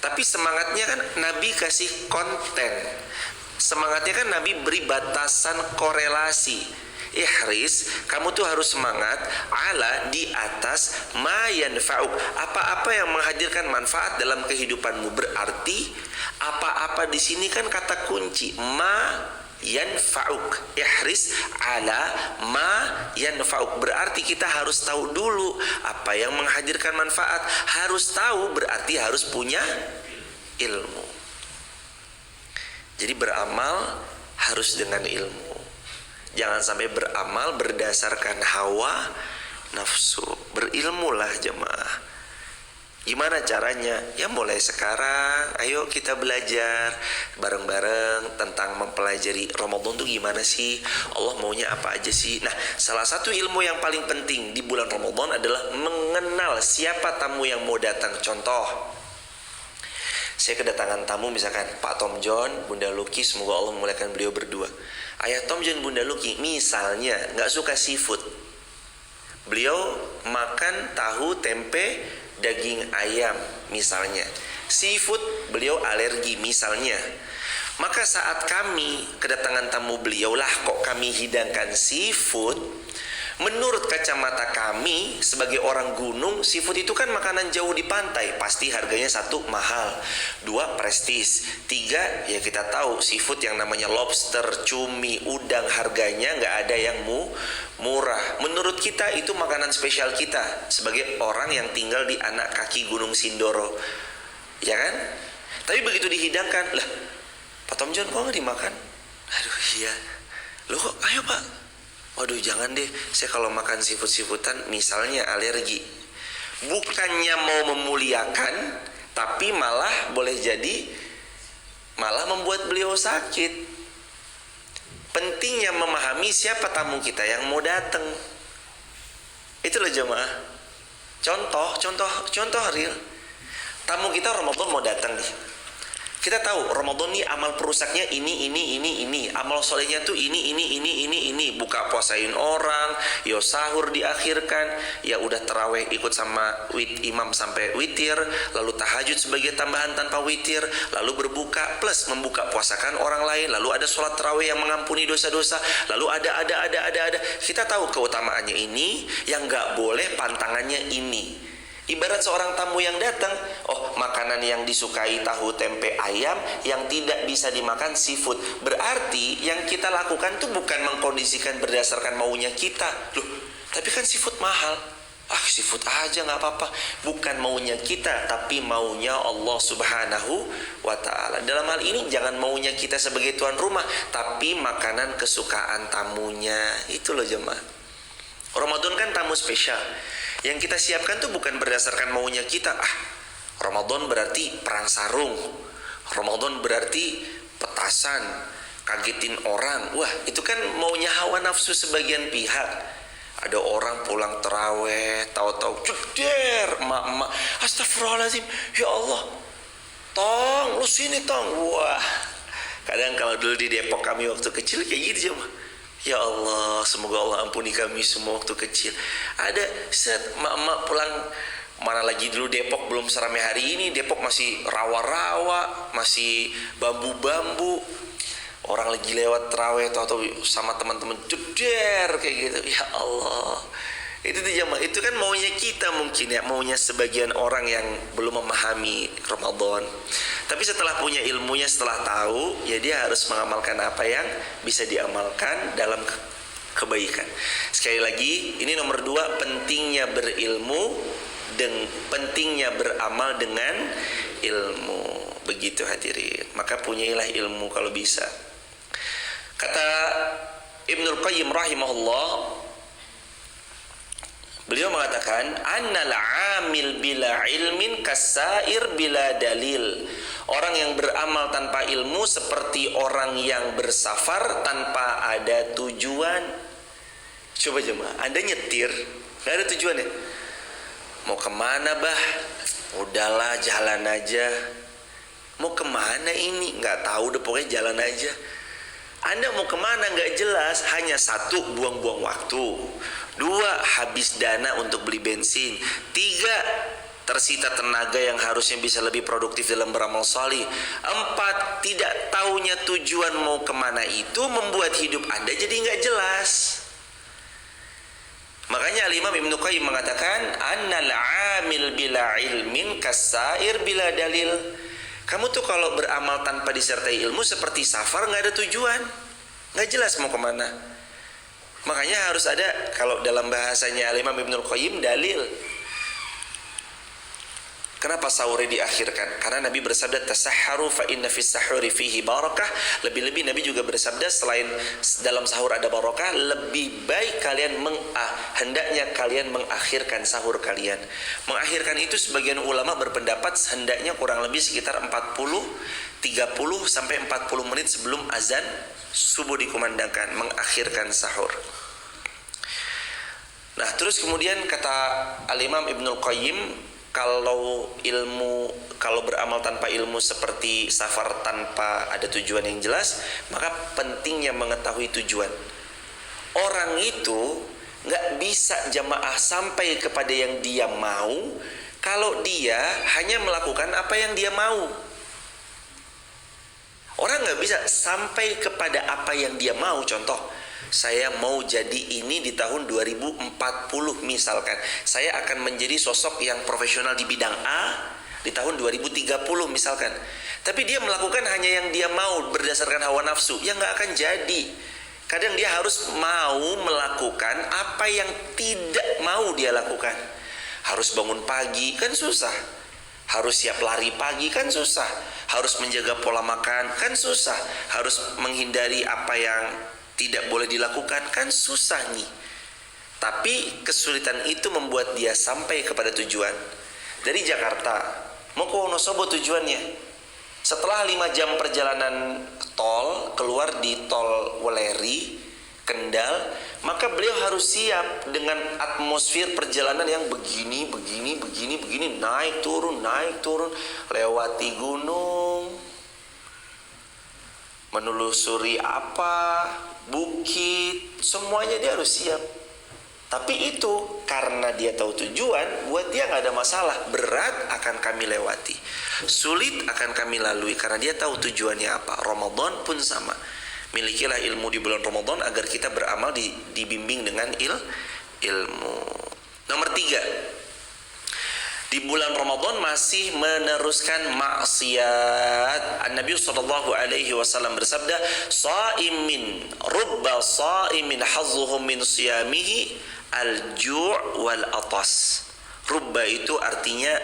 Tapi semangatnya kan Nabi kasih konten. Semangatnya kan Nabi beri batasan korelasi. Ihris, kamu tuh harus semangat ala, di atas ma yanfa'uk, apa-apa yang menghadirkan manfaat dalam kehidupanmu. Berarti apa-apa di sini kan kata kunci, ma yanfa'uk. Ihris ala ma yanfa'uk, berarti kita harus tahu dulu apa yang menghadirkan manfaat. Harus tahu berarti harus punya ilmu. Jadi beramal harus dengan ilmu. Jangan sampai beramal berdasarkan hawa nafsu. Berilmulah jemaah. Gimana caranya? Ya mulai sekarang, ayo kita belajar bareng-bareng tentang mempelajari Ramadan itu gimana sih? Allah maunya apa aja sih? Nah, salah satu ilmu yang paling penting di bulan Ramadan adalah mengenal siapa tamu yang mau datang. Contoh, saya kedatangan tamu misalkan Pak Tom John, Bunda Luki, semoga Allah memuliakan beliau berdua. Ayah Tom John, Bunda Luki misalnya gak suka seafood. Beliau makan tahu, tempe, daging ayam misalnya. Seafood beliau alergi misalnya. Maka saat kami kedatangan tamu beliau lah kok kami hidangkan seafood, menurut kacamata kami sebagai orang gunung, seafood itu kan makanan jauh di pantai, pasti harganya 1 mahal, 2 prestis, 3 ya kita tahu seafood yang namanya lobster, cumi, udang harganya nggak ada yang murah. Menurut kita itu makanan spesial kita sebagai orang yang tinggal di anak kaki Gunung Sindoro, ya kan? Tapi begitu dihidangkan, lah Pak Tom John kok nggak dimakan? Aduh iya, loh kok ayo Pak. Waduh jangan deh, saya kalau makan seafood-seafoodan misalnya alergi. Bukannya mau memuliakan, tapi malah boleh jadi malah membuat beliau sakit. Pentingnya memahami siapa tamu kita yang mau datang. Itu loh jemaah. Contoh real. Tamu kita Ramadan mau datang nih. Kita tahu Ramadan ini amal perusaknya ini. Amal solehnya tuh ini. Buka puasain orang, yo sahur diakhirkan, ya udah taraweh ikut sama imam sampai witir, lalu tahajud sebagai tambahan tanpa witir, lalu berbuka plus membuka puasakan orang lain, lalu ada sholat taraweh yang mengampuni dosa-dosa, lalu ada. Kita tahu keutamaannya ini, yang nggak boleh pantangannya ini. Ibarat seorang tamu yang datang, oh makanan yang disukai tahu tempe ayam, yang tidak bisa dimakan seafood. Berarti yang kita lakukan tuh bukan mengkondisikan berdasarkan maunya kita. Loh, tapi kan seafood mahal. Ah, seafood aja nggak apa-apa. Bukan maunya kita, tapi maunya Allah Subhanahu wa ta'ala. Dalam hal ini jangan maunya kita sebagai tuan rumah, tapi makanan kesukaan tamunya. Itu loh jemaah. Ramadan kan tamu spesial. Yang kita siapkan tuh bukan berdasarkan maunya kita. Ah, Ramadan berarti perang sarung. Ramadan berarti petasan, kagetin orang. Wah, itu kan maunya hawa nafsu sebagian pihak. Ada orang pulang terawih, tahu-tahu jeder, emak-emak, astagfirullahaladzim, ya Allah, tong, lu sini tong. Wah, kadang kalau dulu di Depok kami waktu kecil kayak gitu cuma. Ya Allah, semoga Allah ampuni kami semua waktu kecil. Ada set emak-emak pulang, mana lagi dulu Depok belum seramai hari ini. Depok masih rawa-rawa, masih bambu-bambu. Orang lagi lewat terawih atau sama teman-teman jeder kayak gitu. Ya Allah, itu tuh jamaah, itu kan maunya kita mungkin ya, maunya sebagian orang yang belum memahami Ramadan. Tapi setelah punya ilmunya, setelah tahu, ya dia harus mengamalkan apa yang bisa diamalkan dalam kebaikan. Sekali lagi, ini nomor 2, pentingnya berilmu dan pentingnya beramal dengan ilmu. Begitu hadirin. Maka punyailah ilmu kalau bisa. Kata Ibnul Qayyim rahimahullah, beliau mengatakan, annal amil bila ilmin kasair bila dalil. Orang yang beramal tanpa ilmu seperti orang yang bersafar tanpa ada tujuan. Coba jemaah, Anda nyetir gak ada tujuannya. Mau kemana bah? Udahlah jalan aja. Mau kemana ini? Gak tahu deh, pokoknya jalan aja. Anda mau kemana gak jelas. Hanya 1, buang-buang waktu. 2, habis dana untuk beli bensin. 3, tersita tenaga yang harusnya bisa lebih produktif dalam beramal salih. 4, tidak taunya tujuan mau kemana itu membuat hidup Anda jadi gak jelas. Makanya Al-Imam Ibnu Qayyim mengatakan, annal amil bila ilmin kasair bila dalil. Kamu tuh kalau beramal tanpa disertai ilmu seperti safar, gak ada tujuan, gak jelas mau kemana. Makanya harus ada, kalau dalam bahasanya Al-Imam Ibnul Qayyim, dalil. Kenapa sahurnya diakhirkan? Karena Nabi bersabda, tasahharu fa inna fis sahuri fihi barakah. Lebih-lebih Nabi juga bersabda, selain dalam sahur ada barakah, lebih baik kalian hendaknya kalian mengakhirkan sahur kalian. Mengakhirkan itu sebagian ulama berpendapat hendaknya kurang lebih sekitar 30 sampai 40 menit sebelum azan subuh dikumandangkan, mengakhirkan sahur. Nah, terus kemudian kata Al-Imam Ibnul Qayyim, kalau beramal tanpa ilmu seperti safar tanpa ada tujuan yang jelas, maka pentingnya mengetahui tujuan. Orang itu gak bisa jamaah sampai kepada yang dia mau kalau dia hanya melakukan apa yang dia mau. Orang gak bisa sampai kepada apa yang dia mau. Contoh, saya mau jadi ini di tahun 2040 misalkan. Saya akan menjadi sosok yang profesional di bidang A di tahun 2030 misalkan. Tapi dia melakukan hanya yang dia mau berdasarkan hawa nafsu, ya nggak akan jadi. Kadang dia harus mau melakukan apa yang tidak mau dia lakukan. Harus bangun pagi kan susah. Harus siap lari pagi kan susah. Harus menjaga pola makan kan susah. Harus menghindari apa yang tidak boleh dilakukan kan susah nih. Tapi kesulitan itu membuat dia sampai kepada tujuan. Dari Jakarta mau ke Wonosobo tujuannya. Setelah 5 jam perjalanan tol, keluar di tol Weleri, Kendal, maka beliau harus siap dengan atmosfer perjalanan yang begini, naik turun, lewati gunung, menelusuri bukit, semuanya dia harus siap. Tapi itu karena dia tahu tujuan, buat dia gak ada masalah. Berat akan kami lewati, sulit akan kami lalui, karena dia tahu tujuannya apa. Ramadan pun sama. Milikilah ilmu di bulan Ramadan agar kita beramal dibimbing dengan ilmu. Nomor 3, di bulan Ramadan masih meneruskan maksiat. An-Nabi sallallahu alaihi wasallam bersabda, "Shaimin rubba shaimin hazzuhum min siyamihi al-ju' wal atas." Rubba itu artinya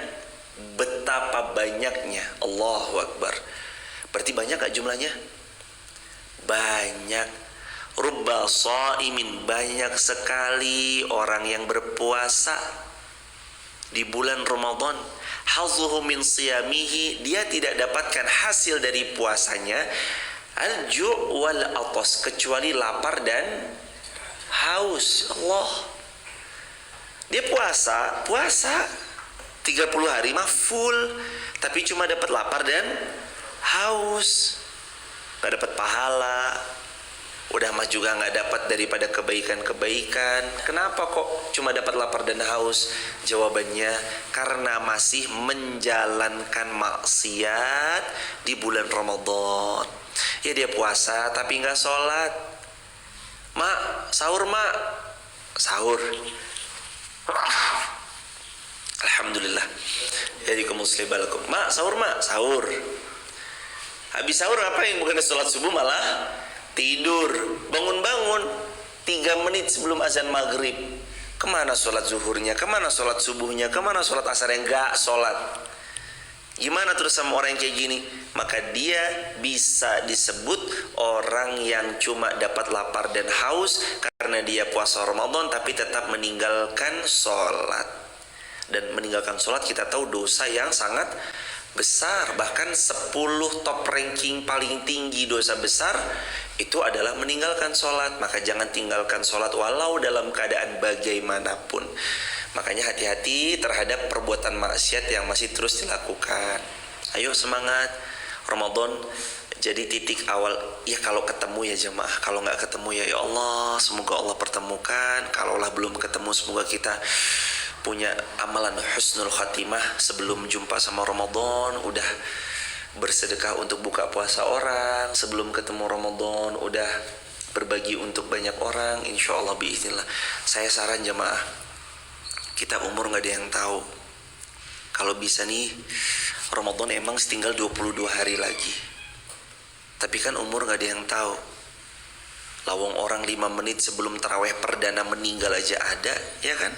betapa banyaknya. Allahu Akbar. Berarti banyak gak jumlahnya? Banyak. Rubba shaimin, banyak sekali orang yang berpuasa di bulan Ramadan, hazzuhu min siyamihi, dia tidak dapatkan hasil dari puasanya, al-ju' wal atas, kecuali lapar dan haus. Allah, dia puasa 30 hari mah full, tapi cuma dapat lapar dan haus, gak dapat pahala. Udah mah juga gak dapat daripada kebaikan-kebaikan. Kenapa kok cuma dapat lapar dan haus? Jawabannya, karena masih menjalankan maksiat di bulan Ramadan. Ya dia puasa tapi gak sholat. Mak, sahur mak. Sahur. Alhamdulillah. Yadikumuslimalakum. Mak, sahur mak. Sahur. Habis sahur apa yang bukan sholat subuh malah tidur. Bangun-bangun 3 menit sebelum azan maghrib. Kemana sholat zuhurnya? Kemana sholat subuhnya? Kemana sholat asar yang gak sholat? Gimana terus sama orang yang kayak gini? Maka dia bisa disebut orang yang cuma dapat lapar dan haus karena dia puasa Ramadan tapi tetap meninggalkan sholat. Dan meninggalkan sholat kita tahu dosa yang sangat besar. Bahkan 10 top ranking paling tinggi dosa besar itu adalah meninggalkan sholat. Maka jangan tinggalkan sholat walau dalam keadaan bagaimanapun. Makanya hati-hati terhadap perbuatan maksiat yang masih terus dilakukan. Ayo semangat, Ramadan jadi titik awal. Ya kalau ketemu ya jemaah, kalau gak ketemu ya Allah, semoga Allah pertemukan. Kalaulah belum ketemu, semoga kita punya amalan husnul khatimah sebelum jumpa sama Ramadan. Udah bersedekah untuk buka puasa orang sebelum ketemu Ramadan, udah berbagi untuk banyak orang, insya Allah biiznillah. Saya saran jemaah, kita umur gak ada yang tahu. Kalau bisa nih, Ramadan emang tinggal 22 hari lagi, tapi kan umur gak ada yang tahu. Lawang orang 5 menit sebelum taraweh perdana meninggal aja ada, ya kan?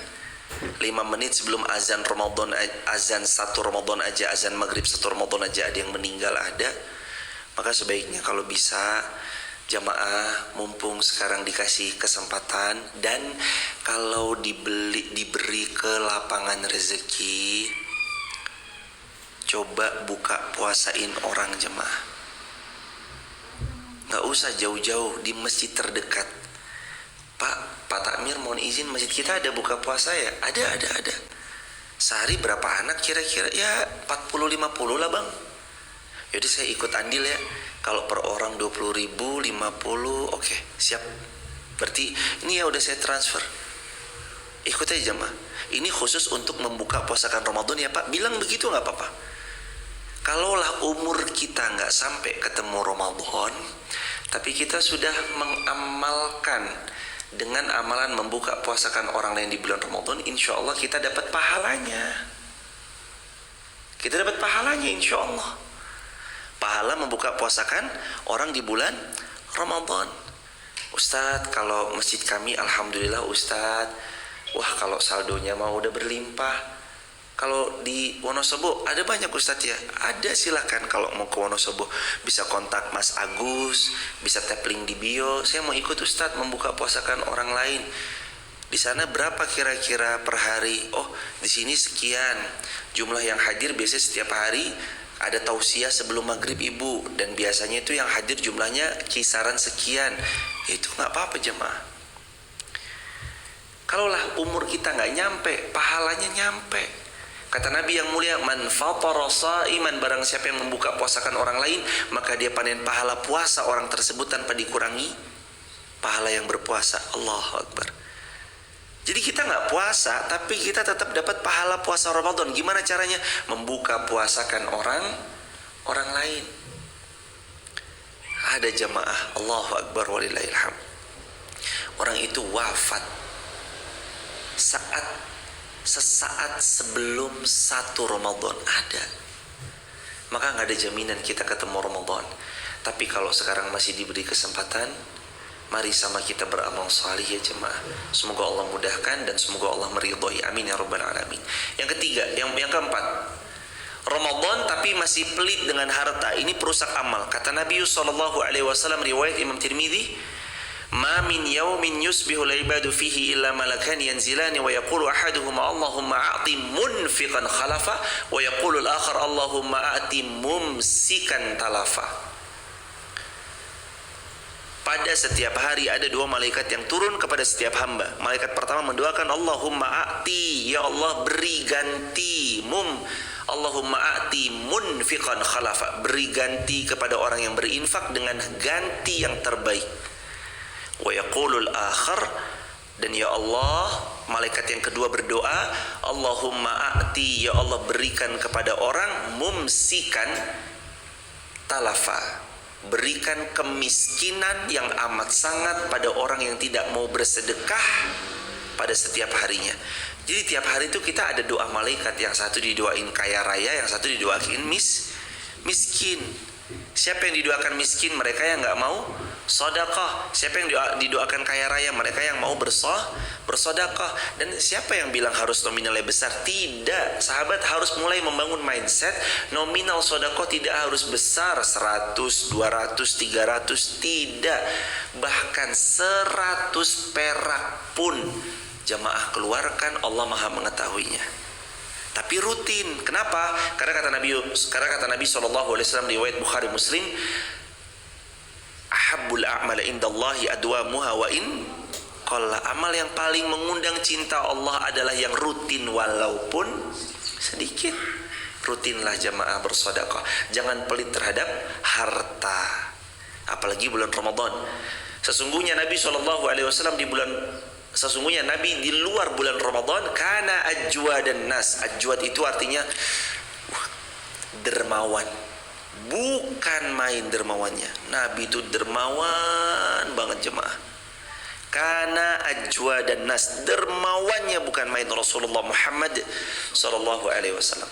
5 menit sebelum azan Ramadan, azan 1 Ramadan aja, azan maghrib 1 Ramadan aja ada yang meninggal ada. Maka sebaiknya kalau bisa jamaah, mumpung sekarang dikasih kesempatan, dan kalau diberi ke lapangan rezeki, coba buka puasain orang jemaah. Gak usah jauh-jauh, di masjid terdekat. Pak Takmir mohon izin, masjid kita ada buka puasa ya? Ada. Sehari berapa anak kira-kira? Ya 40-50 lah bang. Jadi saya ikut andil ya. Kalau per orang 20.000, 50, oke, siap. Berarti ini ya udah saya transfer. Ikut aja jemaah. Ini khusus untuk membuka puasakan Ramadan ya Pak. Bilang begitu nggak apa-apa. Kalaulah umur kita nggak sampai ketemu Ramadan, tapi kita sudah mengamalkan dengan amalan membuka puasakan orang lain di bulan Ramadan, insya Allah kita dapat pahalanya. Kita dapat pahalanya insya Allah. Pahala membuka puasakan orang di bulan Ramadan. Ustadz, kalau masjid kami alhamdulillah Ustadz, wah kalau saldonya mau udah berlimpah. Kalau di Wonosobo ada banyak Ustadz ya. Ada, silakan kalau mau ke Wonosobo bisa kontak Mas Agus, bisa tap link di bio. Saya mau ikut Ustadz membuka puasakan orang lain. Di sana berapa kira-kira per hari? Oh, di sini sekian. Jumlah yang hadir biasanya setiap hari ada tausiah sebelum maghrib ibu, dan biasanya itu yang hadir jumlahnya kisaran sekian. Itu nggak apa-apa jemaah. Kalaulah umur kita nggak nyampe, pahalanya nyampe. Kata Nabi yang mulia, man fatara shaiman, barang siapa yang membuka puasakan orang lain, maka dia panen pahala puasa orang tersebut tanpa dikurangi pahala yang berpuasa. Allahu Akbar. Jadi kita nggak puasa, tapi kita tetap dapat pahala puasa Ramadan. Gimana caranya? Membuka puasakan orang lain. Ada jamaah, Allahu Akbar walillahilhamd. Orang itu wafat saat sesaat sebelum 1 Ramadan ada. Maka nggak ada jaminan kita ketemu Ramadan. Tapi kalau sekarang masih diberi kesempatan, mari sama kita beramal salih ya jemaah. Semoga Allah mudahkan dan semoga Allah meridhai. Amin ya rabbal alamin. Yang ketiga, yang keempat, Ramadan tapi masih pelit dengan harta, ini perusak amal. Kata Nabi SAW, riwayat Imam Tirmidzi, "Ma min yawmin yusbihu al-ibadu fihi illa malakan yanzilani wa yaqulu ahaduhuma Allahumma a'ti munfiqan khalafa wa yaqulu al-akhar Allahumma a'ti mumsikan talafa." Pada setiap hari ada 2 malaikat yang turun kepada setiap hamba. Malaikat pertama mendoakan, Allahumma a'ti, ya Allah beri ganti, Allahumma a'ti munfiqan khalafa, beri ganti kepada orang yang berinfak dengan ganti yang terbaik. Wa yaqulul akhar, dan ya Allah, malaikat yang kedua berdoa, Allahumma a'ti, ya Allah berikan kepada orang mumsikan talafa, berikan kemiskinan yang amat sangat pada orang yang tidak mau bersedekah pada setiap harinya. Jadi tiap hari itu kita ada doa malaikat, yang satu didoain kaya raya, yang satu didoain miskin. Siapa yang didoakan miskin? Mereka yang nggak mau sedekah. Siapa yang didoakan kaya raya? Mereka yang mau bersedekah. Dan siapa yang bilang harus nominalnya besar? Tidak. Sahabat harus mulai membangun mindset nominal sedekah tidak harus besar 100, 200, 300, tidak. Bahkan 100 perak pun jamaah keluarkan, Allah Maha mengetahuinya. Tapi rutin. Kenapa? Karena kata Nabi SAW, riwayat Bukhari Muslim, ahabbul a'mal indallahi adwamuha wa in qalla. Amal yang paling mengundang cinta Allah adalah yang rutin walaupun sedikit. Rutinlah jamaah bersedekah. Jangan pelit terhadap harta. Apalagi bulan Ramadan. Sesungguhnya Nabi SAW Sesungguhnya Nabi di luar bulan Ramadan kana ajwadan nas. Ajwad itu artinya dermawan. Bukan main dermawannya. Nabi itu dermawan banget jemaah. Kana ajwadan nas. Dermawannya bukan main Rasulullah Muhammad sallallahu alaihi wasallam.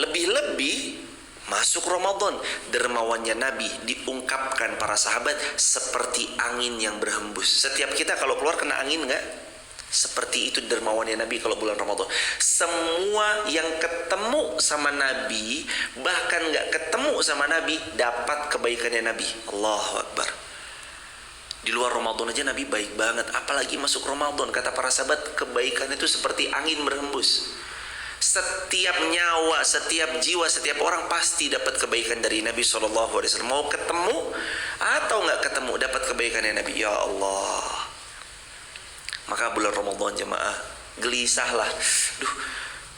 Lebih-lebih masuk Ramadan, dermawannya Nabi diungkapkan para sahabat seperti angin yang berhembus. Setiap kita kalau keluar kena angin enggak? Seperti itu dermawannya Nabi kalau bulan Ramadan. Semua yang ketemu sama Nabi, bahkan enggak ketemu sama Nabi, dapat kebaikannya Nabi. Allahu Akbar. Di luar Ramadan aja Nabi baik banget, apalagi masuk Ramadan. Kata para sahabat, kebaikan itu seperti angin berhembus. Setiap nyawa, setiap jiwa, setiap orang pasti dapat kebaikan dari Nabi SAW. Mau ketemu atau nggak ketemu, dapat kebaikannya Nabi. Ya Allah. Maka bulan Ramadan jemaah, gelisahlah. Duh,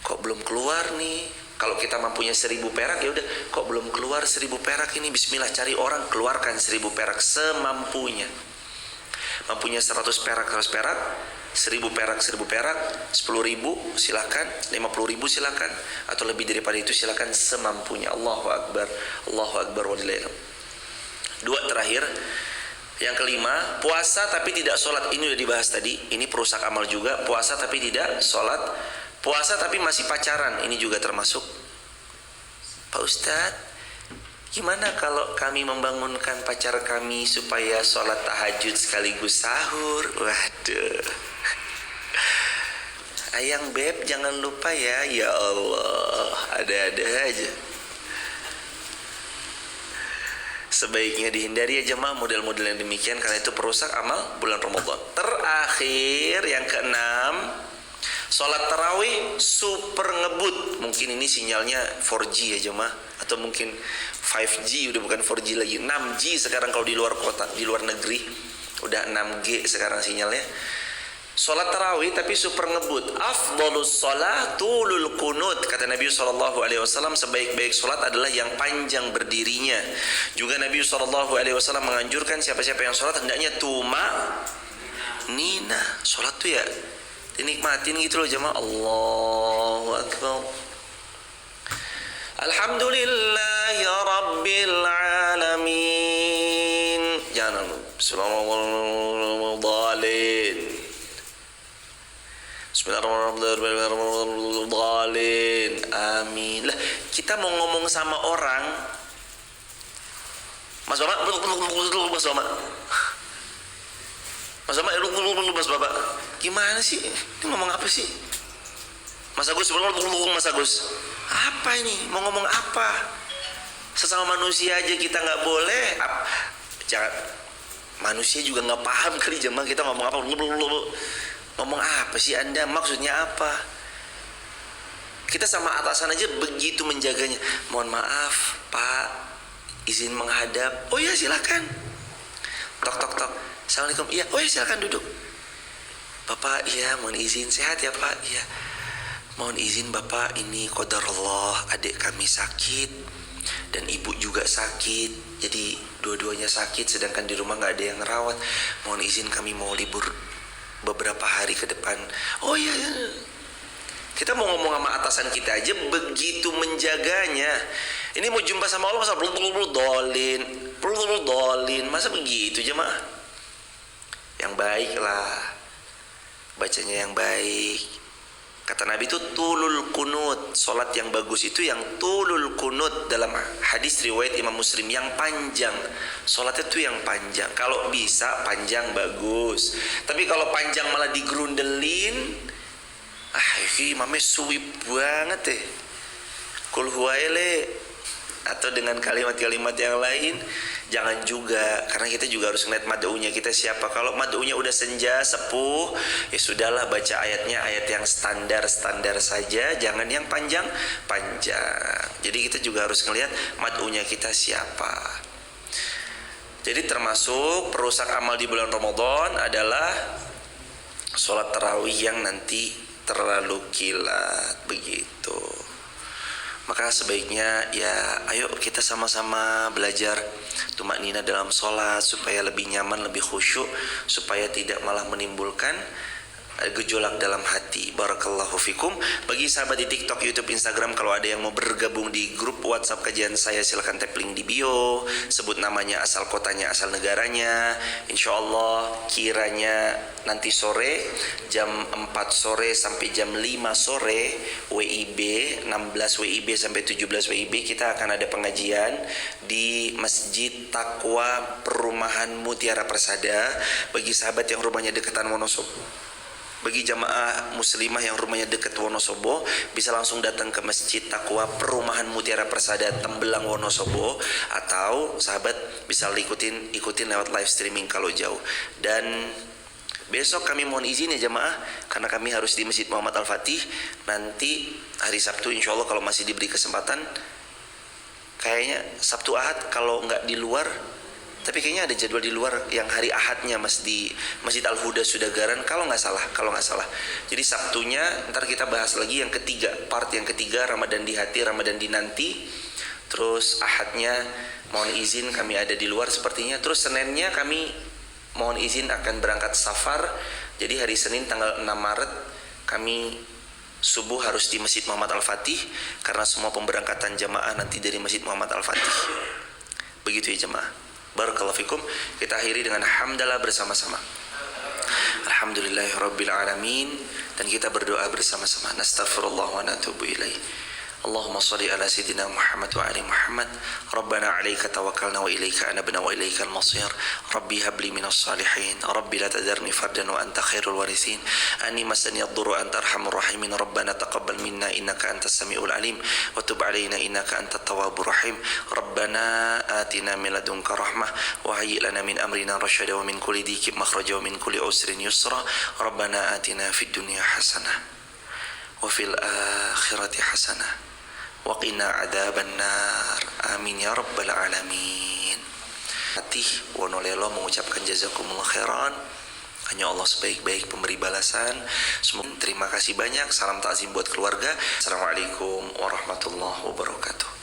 kok belum keluar nih? Kalau kita mampunya 1000 perak, ya udah. Kok belum keluar 1000 perak ini? Bismillah, cari orang, keluarkan 1000 perak semampunya. Mampunya 100 perak, 100 perak. 1000 perak, 1000 perak, 10.000 silakan, 50.000 silakan, atau lebih daripada itu silakan semampunya. Allahu Akbar, Allahu Akbar walillahil hamd. 2 terakhir, yang kelima, puasa tapi tidak sholat. Ini udah dibahas tadi. Ini perusak amal juga. Puasa tapi tidak sholat. Puasa tapi masih pacaran. Ini juga termasuk. Pak Ustadz, gimana kalau kami membangunkan pacar kami supaya sholat tahajud sekaligus sahur? Waduh. Ayang beb, jangan lupa ya. Ya Allah, ada-ada aja. Sebaiknya dihindari ya jemaah model-model yang demikian, karena itu perusak amal bulan Ramadan. Terakhir, yang keenam, sholat tarawih super ngebut. Mungkin ini sinyalnya 4G ya jemaah, atau mungkin 5G, udah bukan 4G lagi, 6G sekarang kalau di luar kota, di luar negeri udah 6G sekarang sinyalnya. Sholat tarawih tapi super ngebut. Afdhalus sholat tulul kunut. Kata Nabi SAW, sebaik-baik sholat adalah yang panjang berdirinya. Juga Nabi SAW menganjurkan siapa-siapa yang sholat hendaknya nina. Sholat tuh ya dinikmatin gitu loh jemaah. Allahu Akbar. Alhamdulillahi Rabbil Alamin. Jangan lupa. Bismillahirrahmanirrahim. Amin. Lah, kita mau ngomong sama orang, Mas Bapak, Mas Bapak. Mas Bapak, Mas Bapak. Gimana sih? Ini ngomong apa sih? Mas Agus, Mas Agus. Apa ini? Mau ngomong apa? Sesama manusia aja kita nggak boleh. Jangan. Manusia juga nggak paham kali jemaah kita ngomong apa. Ngomong apa sih Anda? Maksudnya apa? Kita sama atasan aja begitu menjaganya. Mohon maaf, Pak. Izin menghadap. Oh ya, silakan. Tok tok tok. Assalamualaikum. Iya. Oh ya, silakan duduk. Bapak, iya, mohon izin. Sehat ya, Pak? Iya. Mohon izin Bapak, ini qadarullah, adik kami sakit dan ibu juga sakit. Jadi dua-duanya sakit, sedangkan di rumah nggak ada yang ngerawat. Mohon izin kami mau libur beberapa hari ke depan. Oh iya, iya. Kita mau ngomong sama atasan kita aja begitu menjaganya. Ini mau jumpa sama Allah masa dolin, masa begitu jemaah? Yang baik lah, bacanya yang baik. Kata Nabi itu tulul kunut, solat yang bagus itu yang tulul kunut. Dalam hadis riwayat Imam Muslim yang panjang, solatnya itu yang panjang. Kalau bisa panjang bagus, tapi kalau panjang malah digerundelin, ini imamnya suwi banget deh. Kul huwaile, atau dengan kalimat-kalimat yang lain. Jangan juga, karena kita juga harus ngeliat mad'unya kita siapa. Kalau mad'unya udah senja, sepuh, ya sudahlah, baca ayatnya ayat yang standar-standar saja, jangan yang panjang-panjang. Jadi kita juga harus ngeliat mad'unya kita siapa. Jadi termasuk perusak amal di bulan Ramadan adalah sholat tarawih yang nanti terlalu kilat begitu. Maka sebaiknya ya ayo kita sama-sama belajar tumaknina dalam sholat supaya lebih nyaman, lebih khusyuk, supaya tidak malah menimbulkan gejolak dalam hati. Barakallahu fikum. Bagi sahabat di TikTok, YouTube, Instagram, kalau ada yang mau bergabung di grup WhatsApp kajian saya, silahkan tap link di bio, sebut namanya, asal kotanya, asal negaranya. Insya Allah kiranya nanti sore jam 4 sore sampai jam 5 sore WIB 16 WIB sampai 17 WIB kita akan ada pengajian di Masjid Taqwa Perumahan Mutiara Persada. Bagi sahabat yang rumahnya dekatan Wonosobo, bagi jamaah muslimah yang rumahnya dekat Wonosobo, bisa langsung datang ke Masjid Taqwa Perumahan Mutiara Persada Tembelang Wonosobo, atau sahabat bisa ikutin lewat live streaming kalau jauh. Dan besok kami mohon izin ya jamaah, karena kami harus di Masjid Muhammad Al-Fatih. Nanti hari Sabtu insya Allah kalau masih diberi kesempatan, kayaknya Sabtu Ahad kalau nggak di luar, tapi kayaknya ada jadwal di luar yang hari Ahadnya di Masjid Al-Huda Sudagaran kalau nggak salah. Jadi Sabtunya ntar kita bahas lagi yang ketiga, part yang ketiga, Ramadan di hati, Ramadan di nanti. Terus Ahadnya mohon izin kami ada di luar sepertinya. Terus Seninnya kami mohon izin akan berangkat safar. Jadi hari Senin tanggal 6 Maret kami subuh harus di Masjid Muhammad Al-Fatih, karena semua pemberangkatan jamaah nanti dari Masjid Muhammad Al-Fatih. Begitu ya jamaah. Barakallahu fikum. Kita akhiri dengan hamdalah bersama-sama. Alhamdulillahirabbil alamin, dan kita berdoa bersama-sama. Nastaghfirullah wa natubu ilaih. Allahumma shalli ala sayyidina Muhammad wa ali Muhammad. Rabbana 'alaika tawakkalna wa ilaika anabna wa ilaikal masir. Rabbi habli minas salihin. Rabbi la tadarni fardan wa anta khairul warithin. Ani masani ad-durru anta arhamur rahimin. Rabbana taqabbal minna innaka antas samiul alim wa tub 'alaina innaka antat tawwabur rahim. Rabbana atina min ladunka rahmah wa hayyi lana min amrina rasyada wa min kulli dhikin makhraja wa min kulli usrin yusra. Rabbana atina fid dunya hasanah wa fil akhirati hasanah wa qina adzabannar. Amin ya rabbal alamin. Fatih Wonolelo mengucapkan jazakumullah khairan. Hanya Allah sebaik-baik pemberi balasan. Semoga terima kasih banyak. Salam takzim buat keluarga. Assalamualaikum warahmatullahi wabarakatuh.